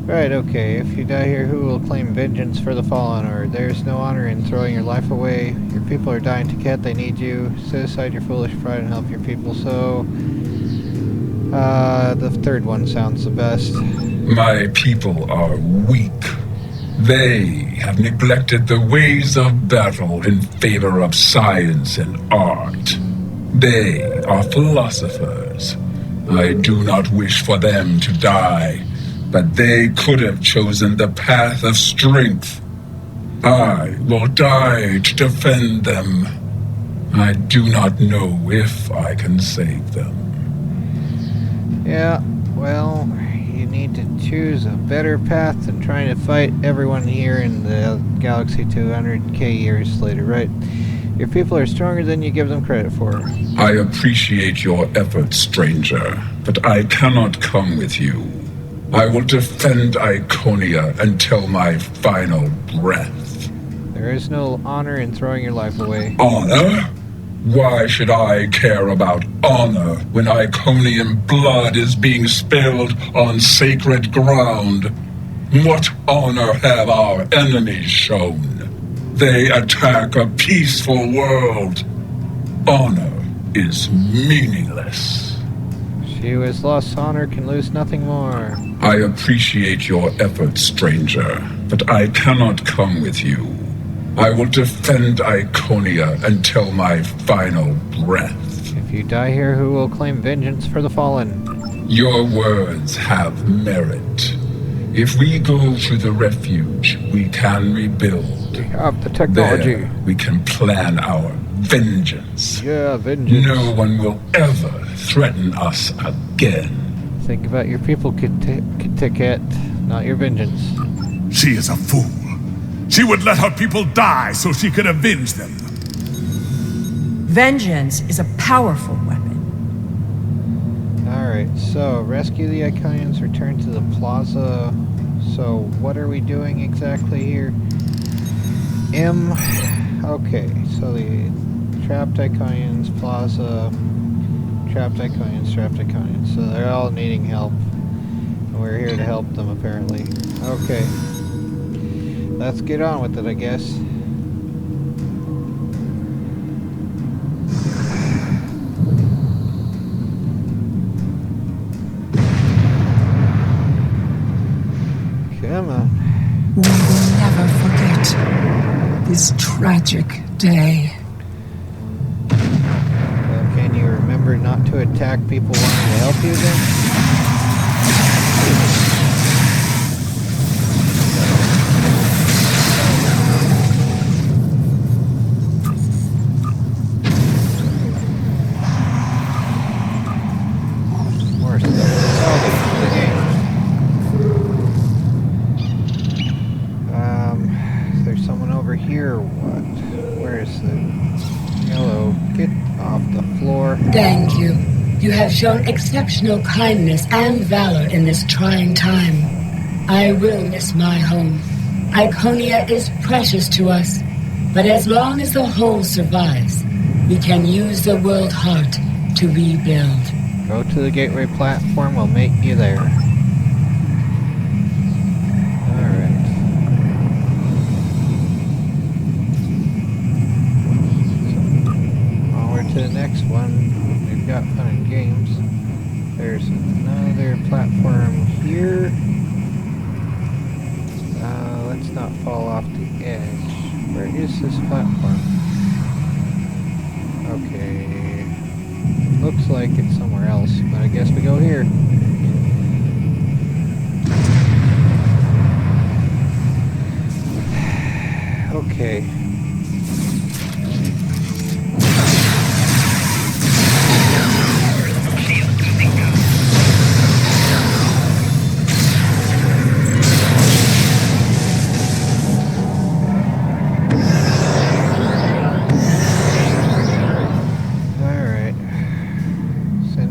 Right, okay. If you die here, who will claim vengeance for the fallen? Or there's no honor in throwing your life away. Your people are dying, Tiket. They need you. Set aside your foolish pride and help your people. So, the third one sounds the best. My people are weak. They have neglected the ways of battle in favor of science and art. They are philosophers. I do not wish for them to die, but they could have chosen the path of strength. I will die to defend them. I do not know if I can save them. Yeah, well, you need to choose a better path than trying to fight everyone here in the galaxy 200k years later, right? Your people are stronger than you give them credit for. I appreciate your efforts, stranger, but I cannot come with you. I will defend Iconia until my final breath. There is no honor in throwing your life away. Honor? Why should I care about honor when Iconian blood is being spilled on sacred ground? What honor have our enemies shown? They attack a peaceful world. Honor is meaningless. She who has lost honor can lose nothing more. I appreciate your efforts, stranger, but I cannot come with you. I will defend Iconia until my final breath. If you die here, who will claim vengeance for the fallen? Your words have merit. If we go to the refuge, we can rebuild. We have the technology. There, we can plan our vengeance. Yeah, vengeance. No one will ever threaten us again. Think about your people, Tiket, not your vengeance. She is a fool. She would let her people die so she could avenge them. Vengeance is a powerful weapon. Alright, so rescue the Iconians, return to the plaza. So what are we doing exactly here? Okay, so the trapped Iconians, plaza, trapped Iconians. So they're all needing help. And we're here to help them, apparently. Okay. Let's get on with it, I guess. Come on. We will never forget this tragic day. Can you remember not to attack people wanting to help you then? here or what? Where is the... Hello, get off the floor. Thank you. You have shown exceptional kindness and valor in this trying time. I will miss my home. Iconia is precious to us, but as long as the whole survives, we can use the world heart to rebuild. Go to the gateway platform, we'll meet you there. Alright. Onward to the next one. We've got fun and games. There's another platform here. Let's not fall off the edge. Where is this platform? Okay. Looks like it's somewhere else, but I guess we go here. Okay.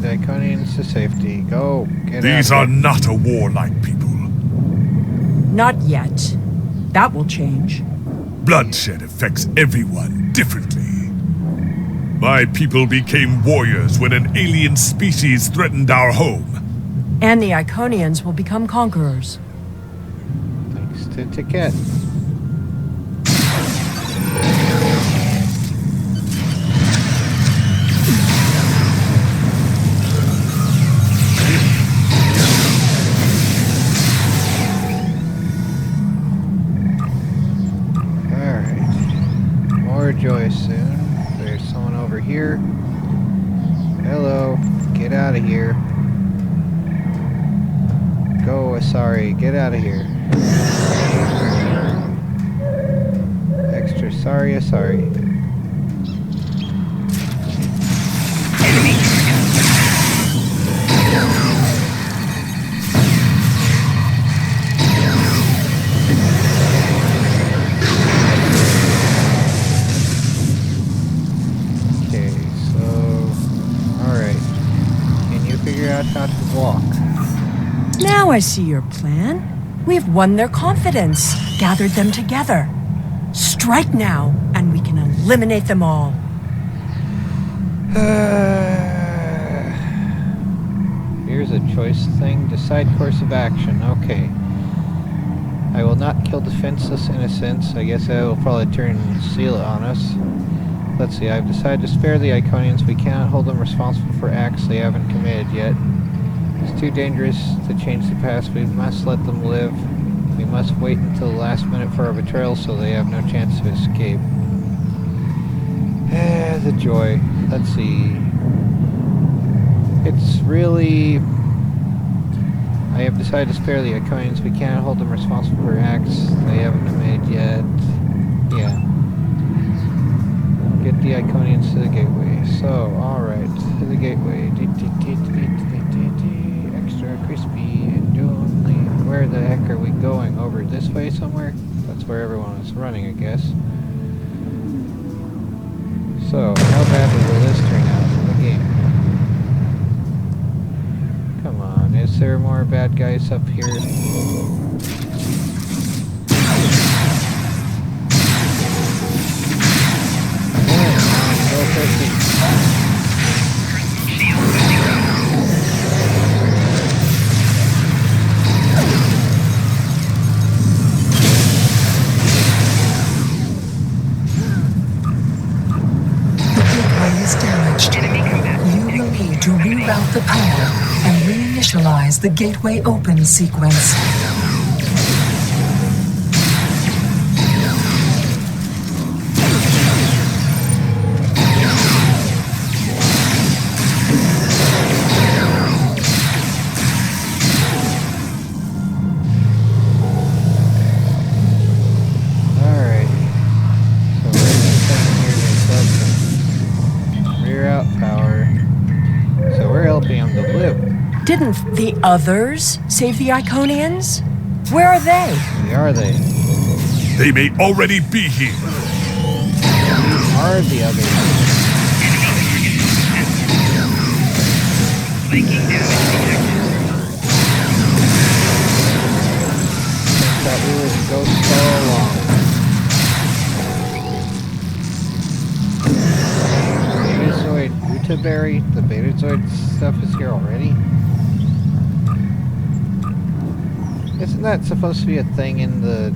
Iconians to safety. Go. Get These are not a warlike people. Not yet. That will change. Bloodshed affects everyone differently. My people became warriors when an alien species threatened our home. And the Iconians will become conquerors. Thanks to Ticket. Joy soon. There's someone over here. Hello. Get out of here. Go, Asari. Get out of here. Extra sorry, Asari. How to walk. Now I see your plan. We've won their confidence, gathered them together. Strike now, and we can eliminate them all. Here's a choice thing. Decide course of action. Okay. I will not kill defenseless innocents. I guess I will probably turn and seal it on us. Let's see, I've decided to spare the Iconians. We cannot hold them responsible for acts they haven't committed yet. It's too dangerous to change the past. We must let them live. We must wait until the last minute for our betrayal so they have no chance to escape. The joy. Let's see. It's really... I have decided to spare the Iconians. We cannot hold them responsible for acts they haven't committed yet. Yeah. Get the Iconians to the gateway. So, alright, to the gateway. Extra crispy and only. Where the heck are we going? Over this way somewhere? That's where everyone is running, I guess. So, how badly will this turn out in the game? Come on, is there more bad guys up here? Reroute the power and reinitialize the gateway open sequence. Alright. So where's the second here? Reroute power. So we're helping them to live. Didn't the others save the Iconians? Where are they? Where are they? They may already be here. Are the others? Thought we were ghosts all along. Betazoid Utaberry, the Betazoid stuff is here already? Isn't that supposed to be a thing in the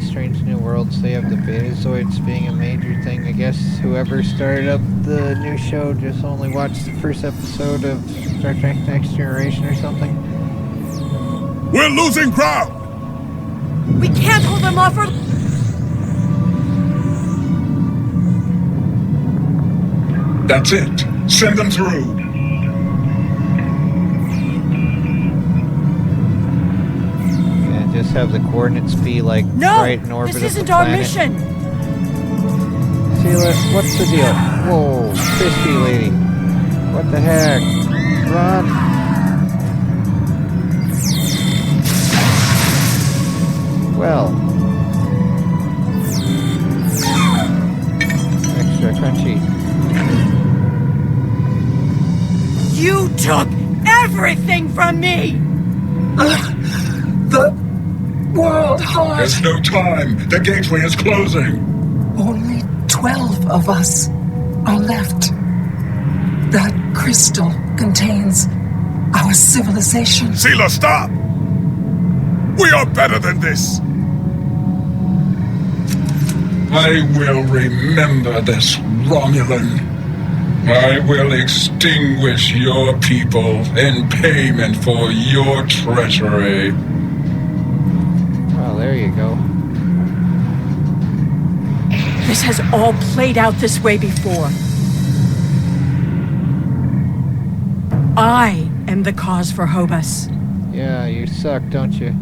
Strange New Worlds? They have the Betazoids being a major thing. I guess whoever started up the new show just only watched the first episode of Star Trek Next Generation or something. We're losing ground! We can't hold them off or... That's it. Send them through. Yeah, just have the coordinates be like right in orbit of the planet. This isn't our mission. Sheila, what's the deal? Whoa, crispy lady. What the heck? Run. Well. Extra crunchy. You took everything from me! The World Heart! There's no time. The gateway is closing. Only 12 of us are left. That crystal contains our civilization. Sheila, stop! We are better than this! I will remember this, Romulan. I will extinguish your people in payment for your treachery. Well, there you go. This has all played out this way before. I am the cause for Hobus. Yeah, you suck, don't you?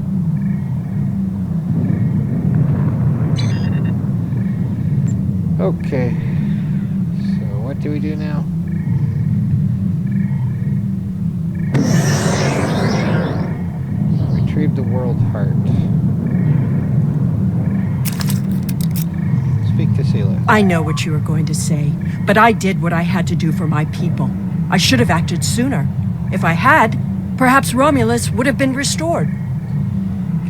Okay. So, what do we do now? Retrieve the World Heart. Speak to Seela. I know what you are going to say, but I did what I had to do for my people. I should have acted sooner. If I had, perhaps Romulus would have been restored.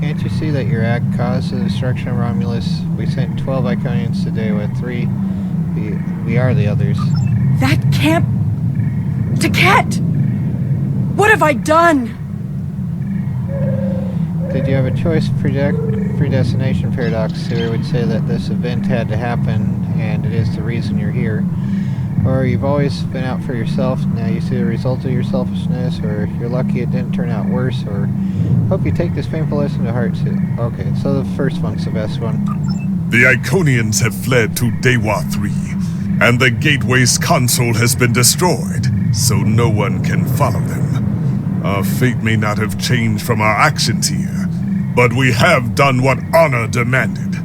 Can't you see that your act caused the destruction of Romulus? We sent 12 Iconians today with 3. We are the others. That can't... Taket! What have I done? Did you have a choice? Predestination paradox theory would say that this event had to happen, and it is the reason you're here. Or you've always been out for yourself, now you see the result of your selfishness, or you're lucky it didn't turn out worse, or hope you take this painful lesson to heart too. Okay, so the first one's the best one. The Iconians have fled to Dewa 3, and the Gateway's console has been destroyed, so no one can follow them. Our fate may not have changed from our actions here, but we have done what honor demanded.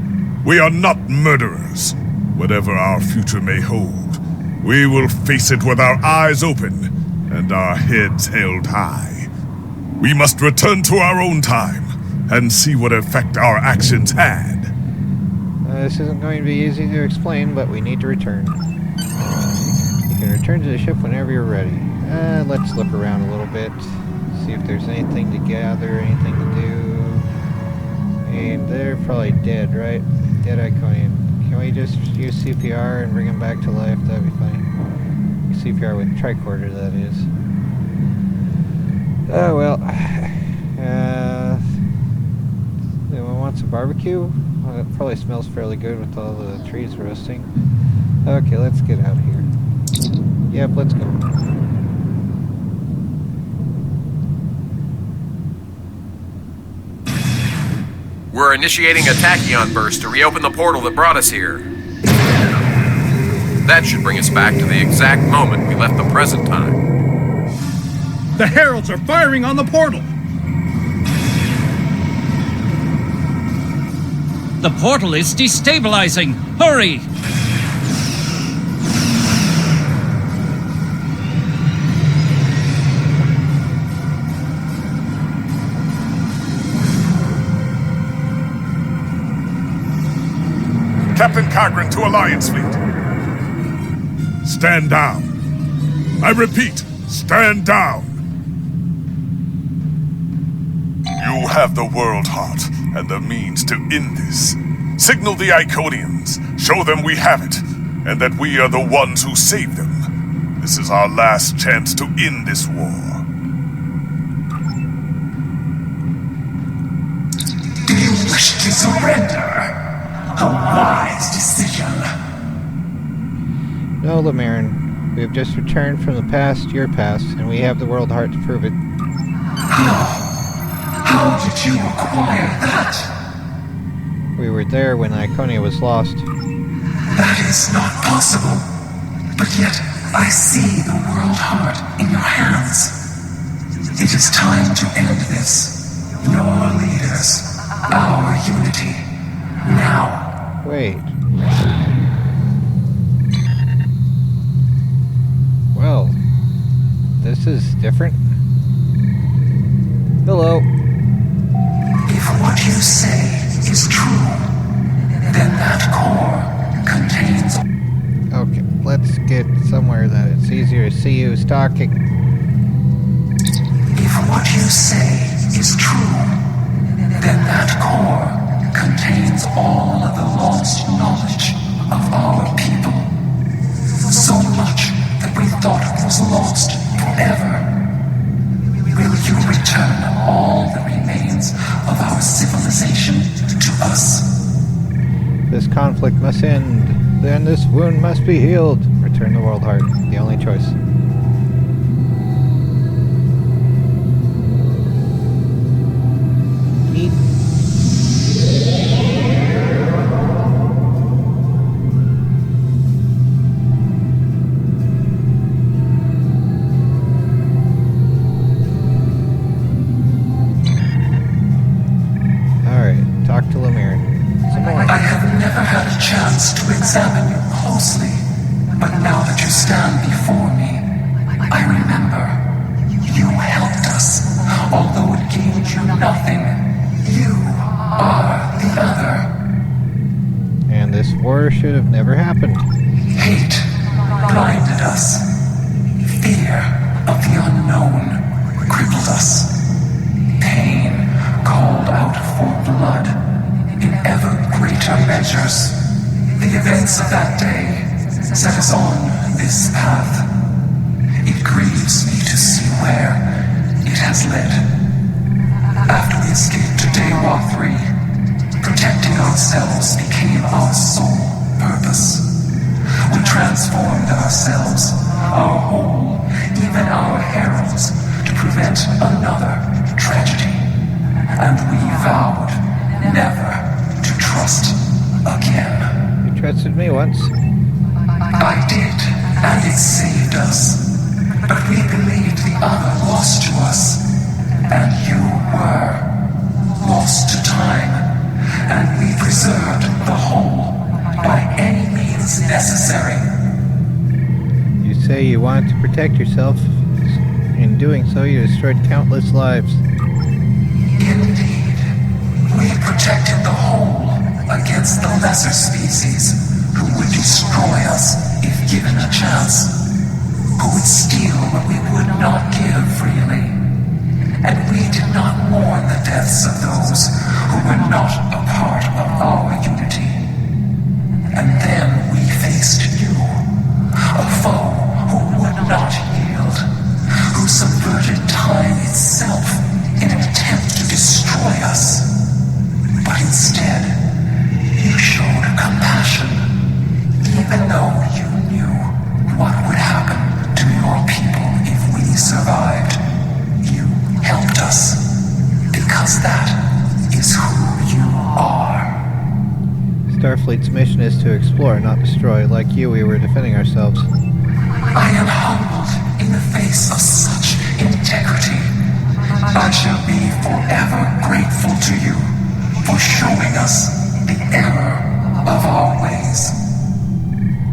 We are not murderers. Whatever our future may hold, we will face it with our eyes open and our heads held high. We must return to our own time and see what effect our actions had. This isn't going to be easy to explain, but we need to return. You can return to the ship whenever you're ready. Let's look around a little bit, see if there's anything to gather, anything to do. And they're probably dead, right? Dead Iconian. Can we just use CPR and bring them back to life? That'd be fine. CPR with tricorder, that is. Oh, well. Anyone wants a barbecue? Well, it probably smells fairly good with all the trees roasting. Okay, let's get out of here. Yep, let's go. We're initiating a tachyon burst to reopen the portal that brought us here. That should bring us back to the exact moment we left the present time. The heralds are firing on the portal! The portal is destabilizing! Hurry! Captain Kagran to Alliance Fleet. Stand down. I repeat, stand down. You have the World Heart and the means to end this. Signal the Iconians, show them we have it, and that we are the ones who save them. This is our last chance to end this war. Do you wish to surrender? A wise decision. No, Lemarin. We have just returned from the past, your past, and we have the World Heart to prove it. How did you acquire that? We were there when Iconia was lost. That is not possible. But yet, I see the World Heart in your hands. It is time to end this. Your leaders, our unity. Now. Wait. Well, this is different. Hello. If what you say is true, then that core contains... Okay, let's get somewhere that it's easier to see who's talking. If what you say is true, then that core contains all of the lost knowledge of our people. So much that we thought it was lost forever. Will you return all the remains of our civilization to us? This conflict must end. Then this wound must be healed. Return the World Heart. The only choice. Eat. Talk to Lemarin. Some more. I have never had a chance to examine you closely, but now that you stand before me, I remember. You helped us, although it gained you nothing. You are the other. And this war should have never happened. Hate blinded us. Fear of the unknown crippled us. Pain called out for blood in ever greater measures. The events of that day set us on this path. It grieves me to see where it has led. After we escaped to Daywalk 3, protecting ourselves became our sole purpose. We transformed ourselves, our whole, even our heralds, to prevent another tragedy. And we vowed never to trust again. You trusted me once. I did, and it saved us. But we believed the other lost to us. And you were lost to time. And we preserved the whole by any means necessary. You say you wanted to protect yourself. In doing so, you destroyed countless lives. Indeed. We protected the whole against the lesser species who would destroy us if given a chance. Who would steal what we would not give freely. And we did not mourn the deaths of those who were not a part of our unity. And then we faced you, a foe who would not yield, who subverted time itself in an attempt to destroy us. But instead, you showed compassion, even though you knew what would happen to your people if we survived. You helped us, because that is who you are. Starfleet's mission is to explore, not destroy. Like you, we were defending ourselves. I am humbled in the face of such integrity. I shall be forever grateful to you for showing us the error of our ways.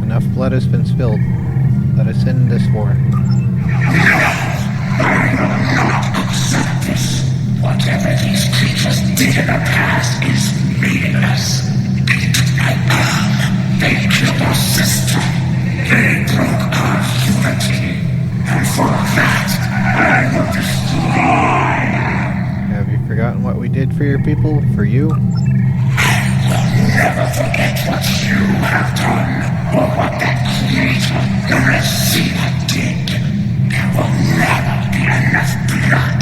Enough blood has been spilled. Let us end this war. I will not accept this. Whatever these creatures did in the past is meaningless. I am They broke our unity, and for that, I will destroy. Have you forgotten what we did for your people? For you? I will never forget what you have done, or what that great Eurasina did. There will never be enough blood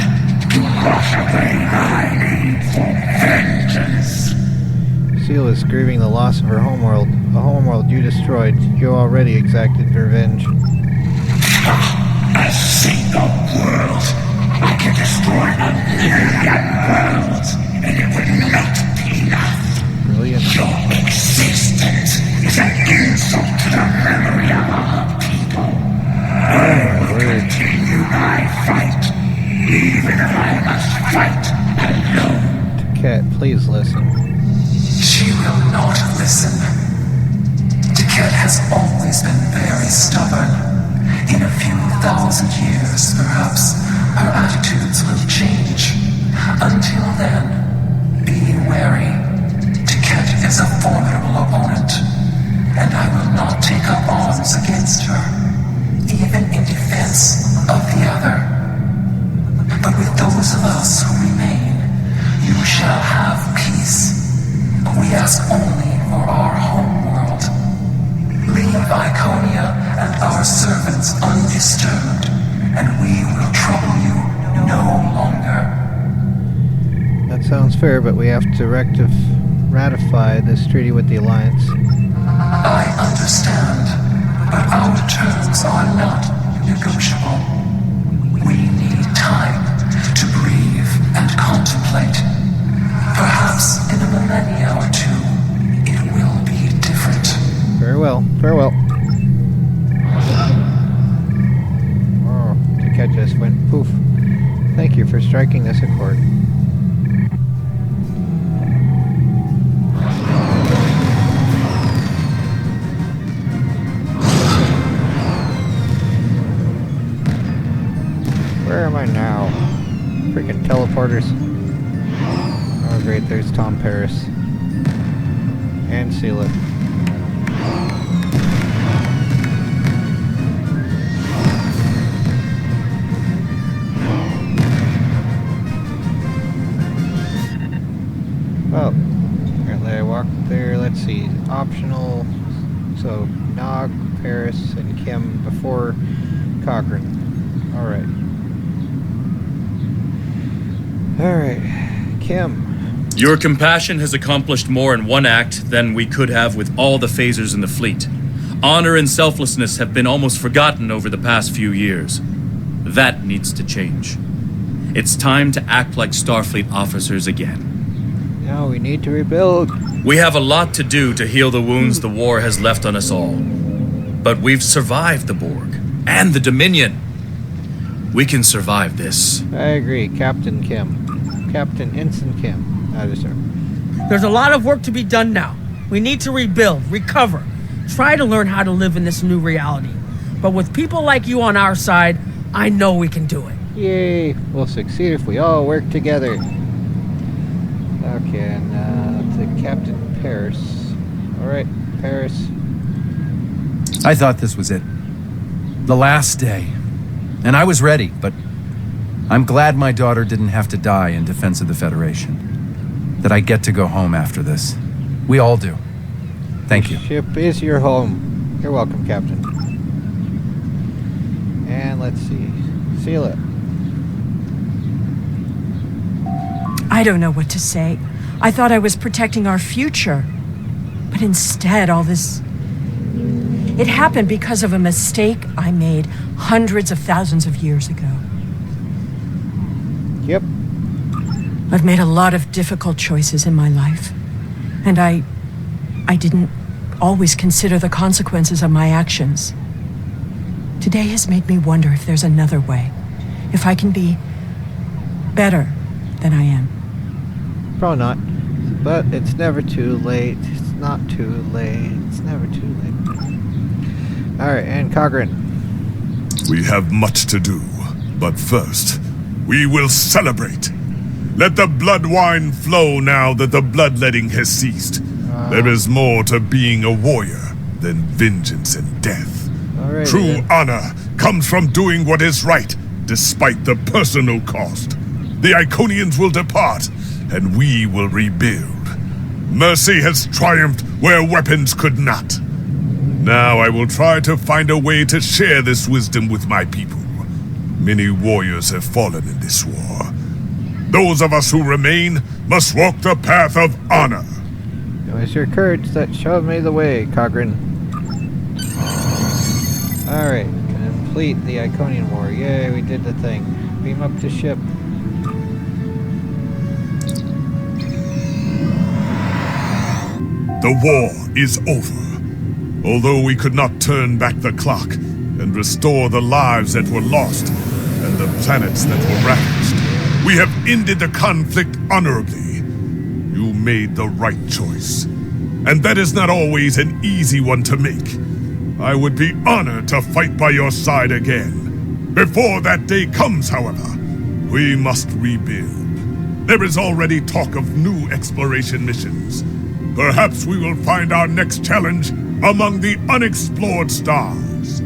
to wash away my need for vengeance. Seal is grieving the loss of her homeworld, a homeworld you destroyed. You already exacted revenge. A single world. I can destroy a million worlds, and it would not be enough. Brilliant. Your existence is an insult to the memory of our people. I will continue my fight, even if I must fight alone. Cat, please listen. She will not listen. Tiket has always been very stubborn. In a few thousand years, perhaps, her attitudes will change. Until then, be wary. Tiket is a formidable opponent, and I will not take up arms against her, even in defense of the other. But with those of us who remain, you shall have peace. We ask only for our homeworld. Leave Iconia and our servants undisturbed, and we will trouble you no longer. That sounds fair, but we have to ratify this treaty with the Alliance. I understand, but our terms are not negotiable. We need time to breathe and contemplate. Perhaps in a millennia or two, it will be different. Farewell, farewell. Oh, Tiket just went poof. Thank you for striking this accord. Where am I now? Freaking teleporters. Oh great, there's Tom Paris. And Seela. Well, apparently I walked there. Let's see. Optional. So, Nog, Paris, and Kim before Cochrane. Alright. Alright. Kim. Your compassion has accomplished more in one act than we could have with all the phasers in the fleet. Honor and selflessness have been almost forgotten over the past few years. That needs to change. It's time to act like Starfleet officers again. Now we need to rebuild. We have a lot to do to heal the wounds the war has left on us all. But we've survived the Borg and the Dominion. We can survive this. I agree, Captain Kim. Captain Ensign Kim. That is her. There's a lot of work to be done now. We need to rebuild, recover, try to learn how to live in this new reality. But with people like you on our side, I know we can do it. Yay! We'll succeed if we all work together. Okay, and to Captain Paris. Alright, Paris. I thought this was it. The last day. And I was ready, but I'm glad my daughter didn't have to die in defense of the Federation. That I get to go home after this. We all do. Thank you. Ship is your home. You're welcome, Captain. And let's see. Seela. I don't know what to say. I thought I was protecting our future. But instead, all this... It happened because of a mistake I made hundreds of thousands of years ago. Yep. I've made a lot of difficult choices in my life. And I didn't always consider the consequences of my actions. Today has made me wonder if there's another way. If I can be better than I am. Probably not. But it's never too late. It's not too late. It's never too late. Alright, and Cochrane. We have much to do, but first, we will celebrate. Let the blood wine flow now that the bloodletting has ceased. There is more to being a warrior than vengeance and death. Alrighty, True then. honor comes from doing what is right, despite the personal cost. The Iconians will depart, and we will rebuild. Mercy has triumphed where weapons could not. Now I will try to find a way to share this wisdom with my people. Many warriors have fallen in this war. Those of us who remain must walk the path of honor. It was your courage that showed me the way, Cogran. Alright, complete the Iconian War. Yay, we did the thing. Beam up to ship. The war is over. Although we could not turn back the clock and restore the lives that were lost and the planets that were ravaged, we have ended the conflict honorably. You made the right choice. And that is not always an easy one to make. I would be honored to fight by your side again. Before that day comes, however, we must rebuild. There is already talk of new exploration missions. Perhaps we will find our next challenge among the unexplored stars.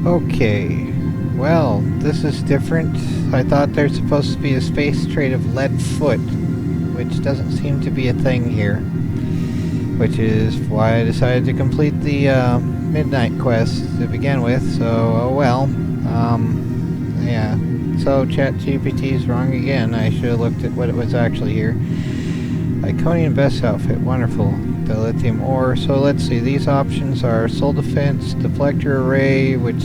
Okay. Well, this is different. I thought there's supposed to be a space trade of lead foot, which doesn't seem to be a thing here. Which is why I decided to complete the midnight quest to begin with, so oh well. Yeah. So ChatGPT's wrong again. I should have looked at what it was actually here. Iconian vest outfit, wonderful. The lithium ore. So let's see, these options are soul defense, deflector array, which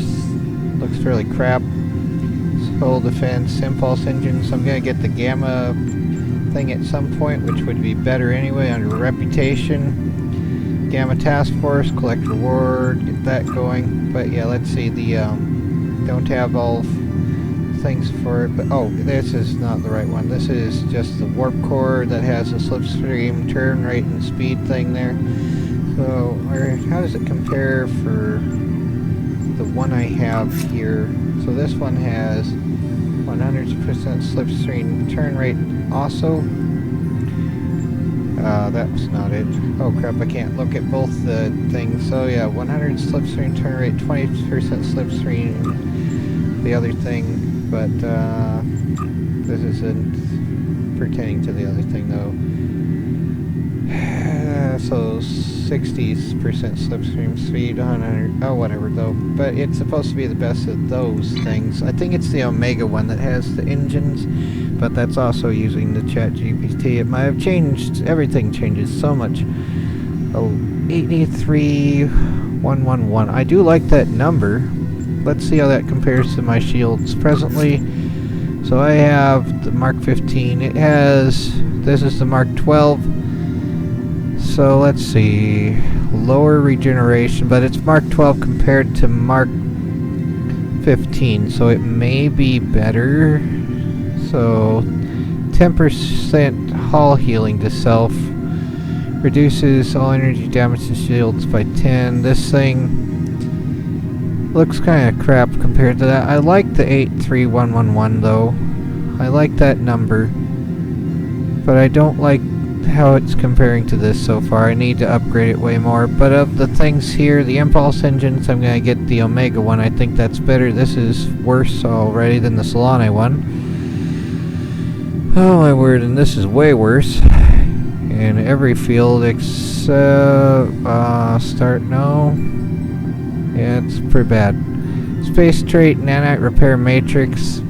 looks fairly crap. Soul defense, impulse engine, so I'm gonna get the gamma thing at some point, which would be better anyway under reputation. Gamma task force, collect reward, get that going. But yeah, let's see, the don't have all things for it, but oh, this is not the right one. This is just the warp core that has a slipstream turn rate and speed thing there. So how does it compare for the one I have here? So this one has 100% slipstream turn rate also. That's not it. Oh crap, I can't look at both the things. So yeah, 100 slipstream turn rate, 20% slipstream the other thing. But this isn't pertaining to the other thing though. So 60% slipstream speed, 100, oh whatever though. But it's supposed to be the best of those things. I think it's the Omega one that has the engines, but that's also using the ChatGPT. It might have changed, everything changes so much. Oh, 83111. I do like that number. Let's see how that compares to my shields presently. So I have the Mark 15. It has, this is the Mark 12. So let's see, lower regeneration, but it's Mark 12 compared to Mark 15, so it may be better. So 10% hull healing to self, reduces all energy damage to shields by 10. This thing looks kind of crap compared to that. I like the 83111 though. I like that number, but I don't like how it's comparing to this so far. I need to upgrade it way more. But of the things here, the impulse engines, I'm gonna get the Omega one. I think that's better. This is worse already than the Solane one. Oh my word, and this is way worse in every field except start, no. Yeah, it's pretty bad. Space trait, nanite repair matrix.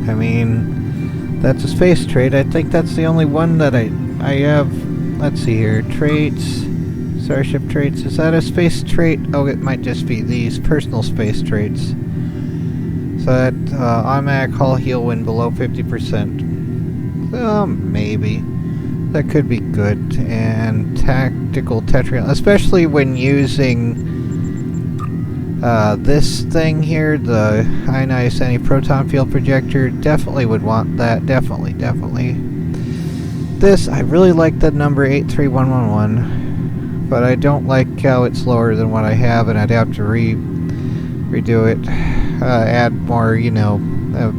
I mean, that's a space trait. I think that's the only one that I have. Let's see here. Traits. Starship traits. Is that a space trait? Oh, it might just be these personal space traits. So that automatic hull heal when below 50%. Maybe. That could be good. And tactical tetra, especially when using this thing here, the ionized anti-proton field projector. Definitely would want that. Definitely. This, I really like that number 83111, but I don't like how it's lower than what I have, and I'd have to redo it, add more, you know,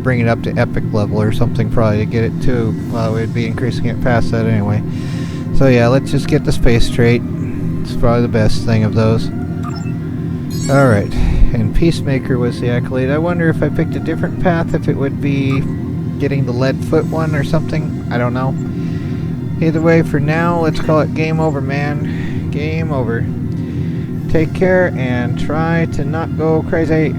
bring it up to epic level or something probably to get it to, well, we'd be increasing it past that anyway. So yeah, let's just get the space trait. It's probably the best thing of those. Alright, and Peacemaker was the accolade. I wonder if I picked a different path, if it would be getting the lead foot one or something. I don't know. Either way, for now, let's call it game over, man. Game over. Take care and try to not go crazy.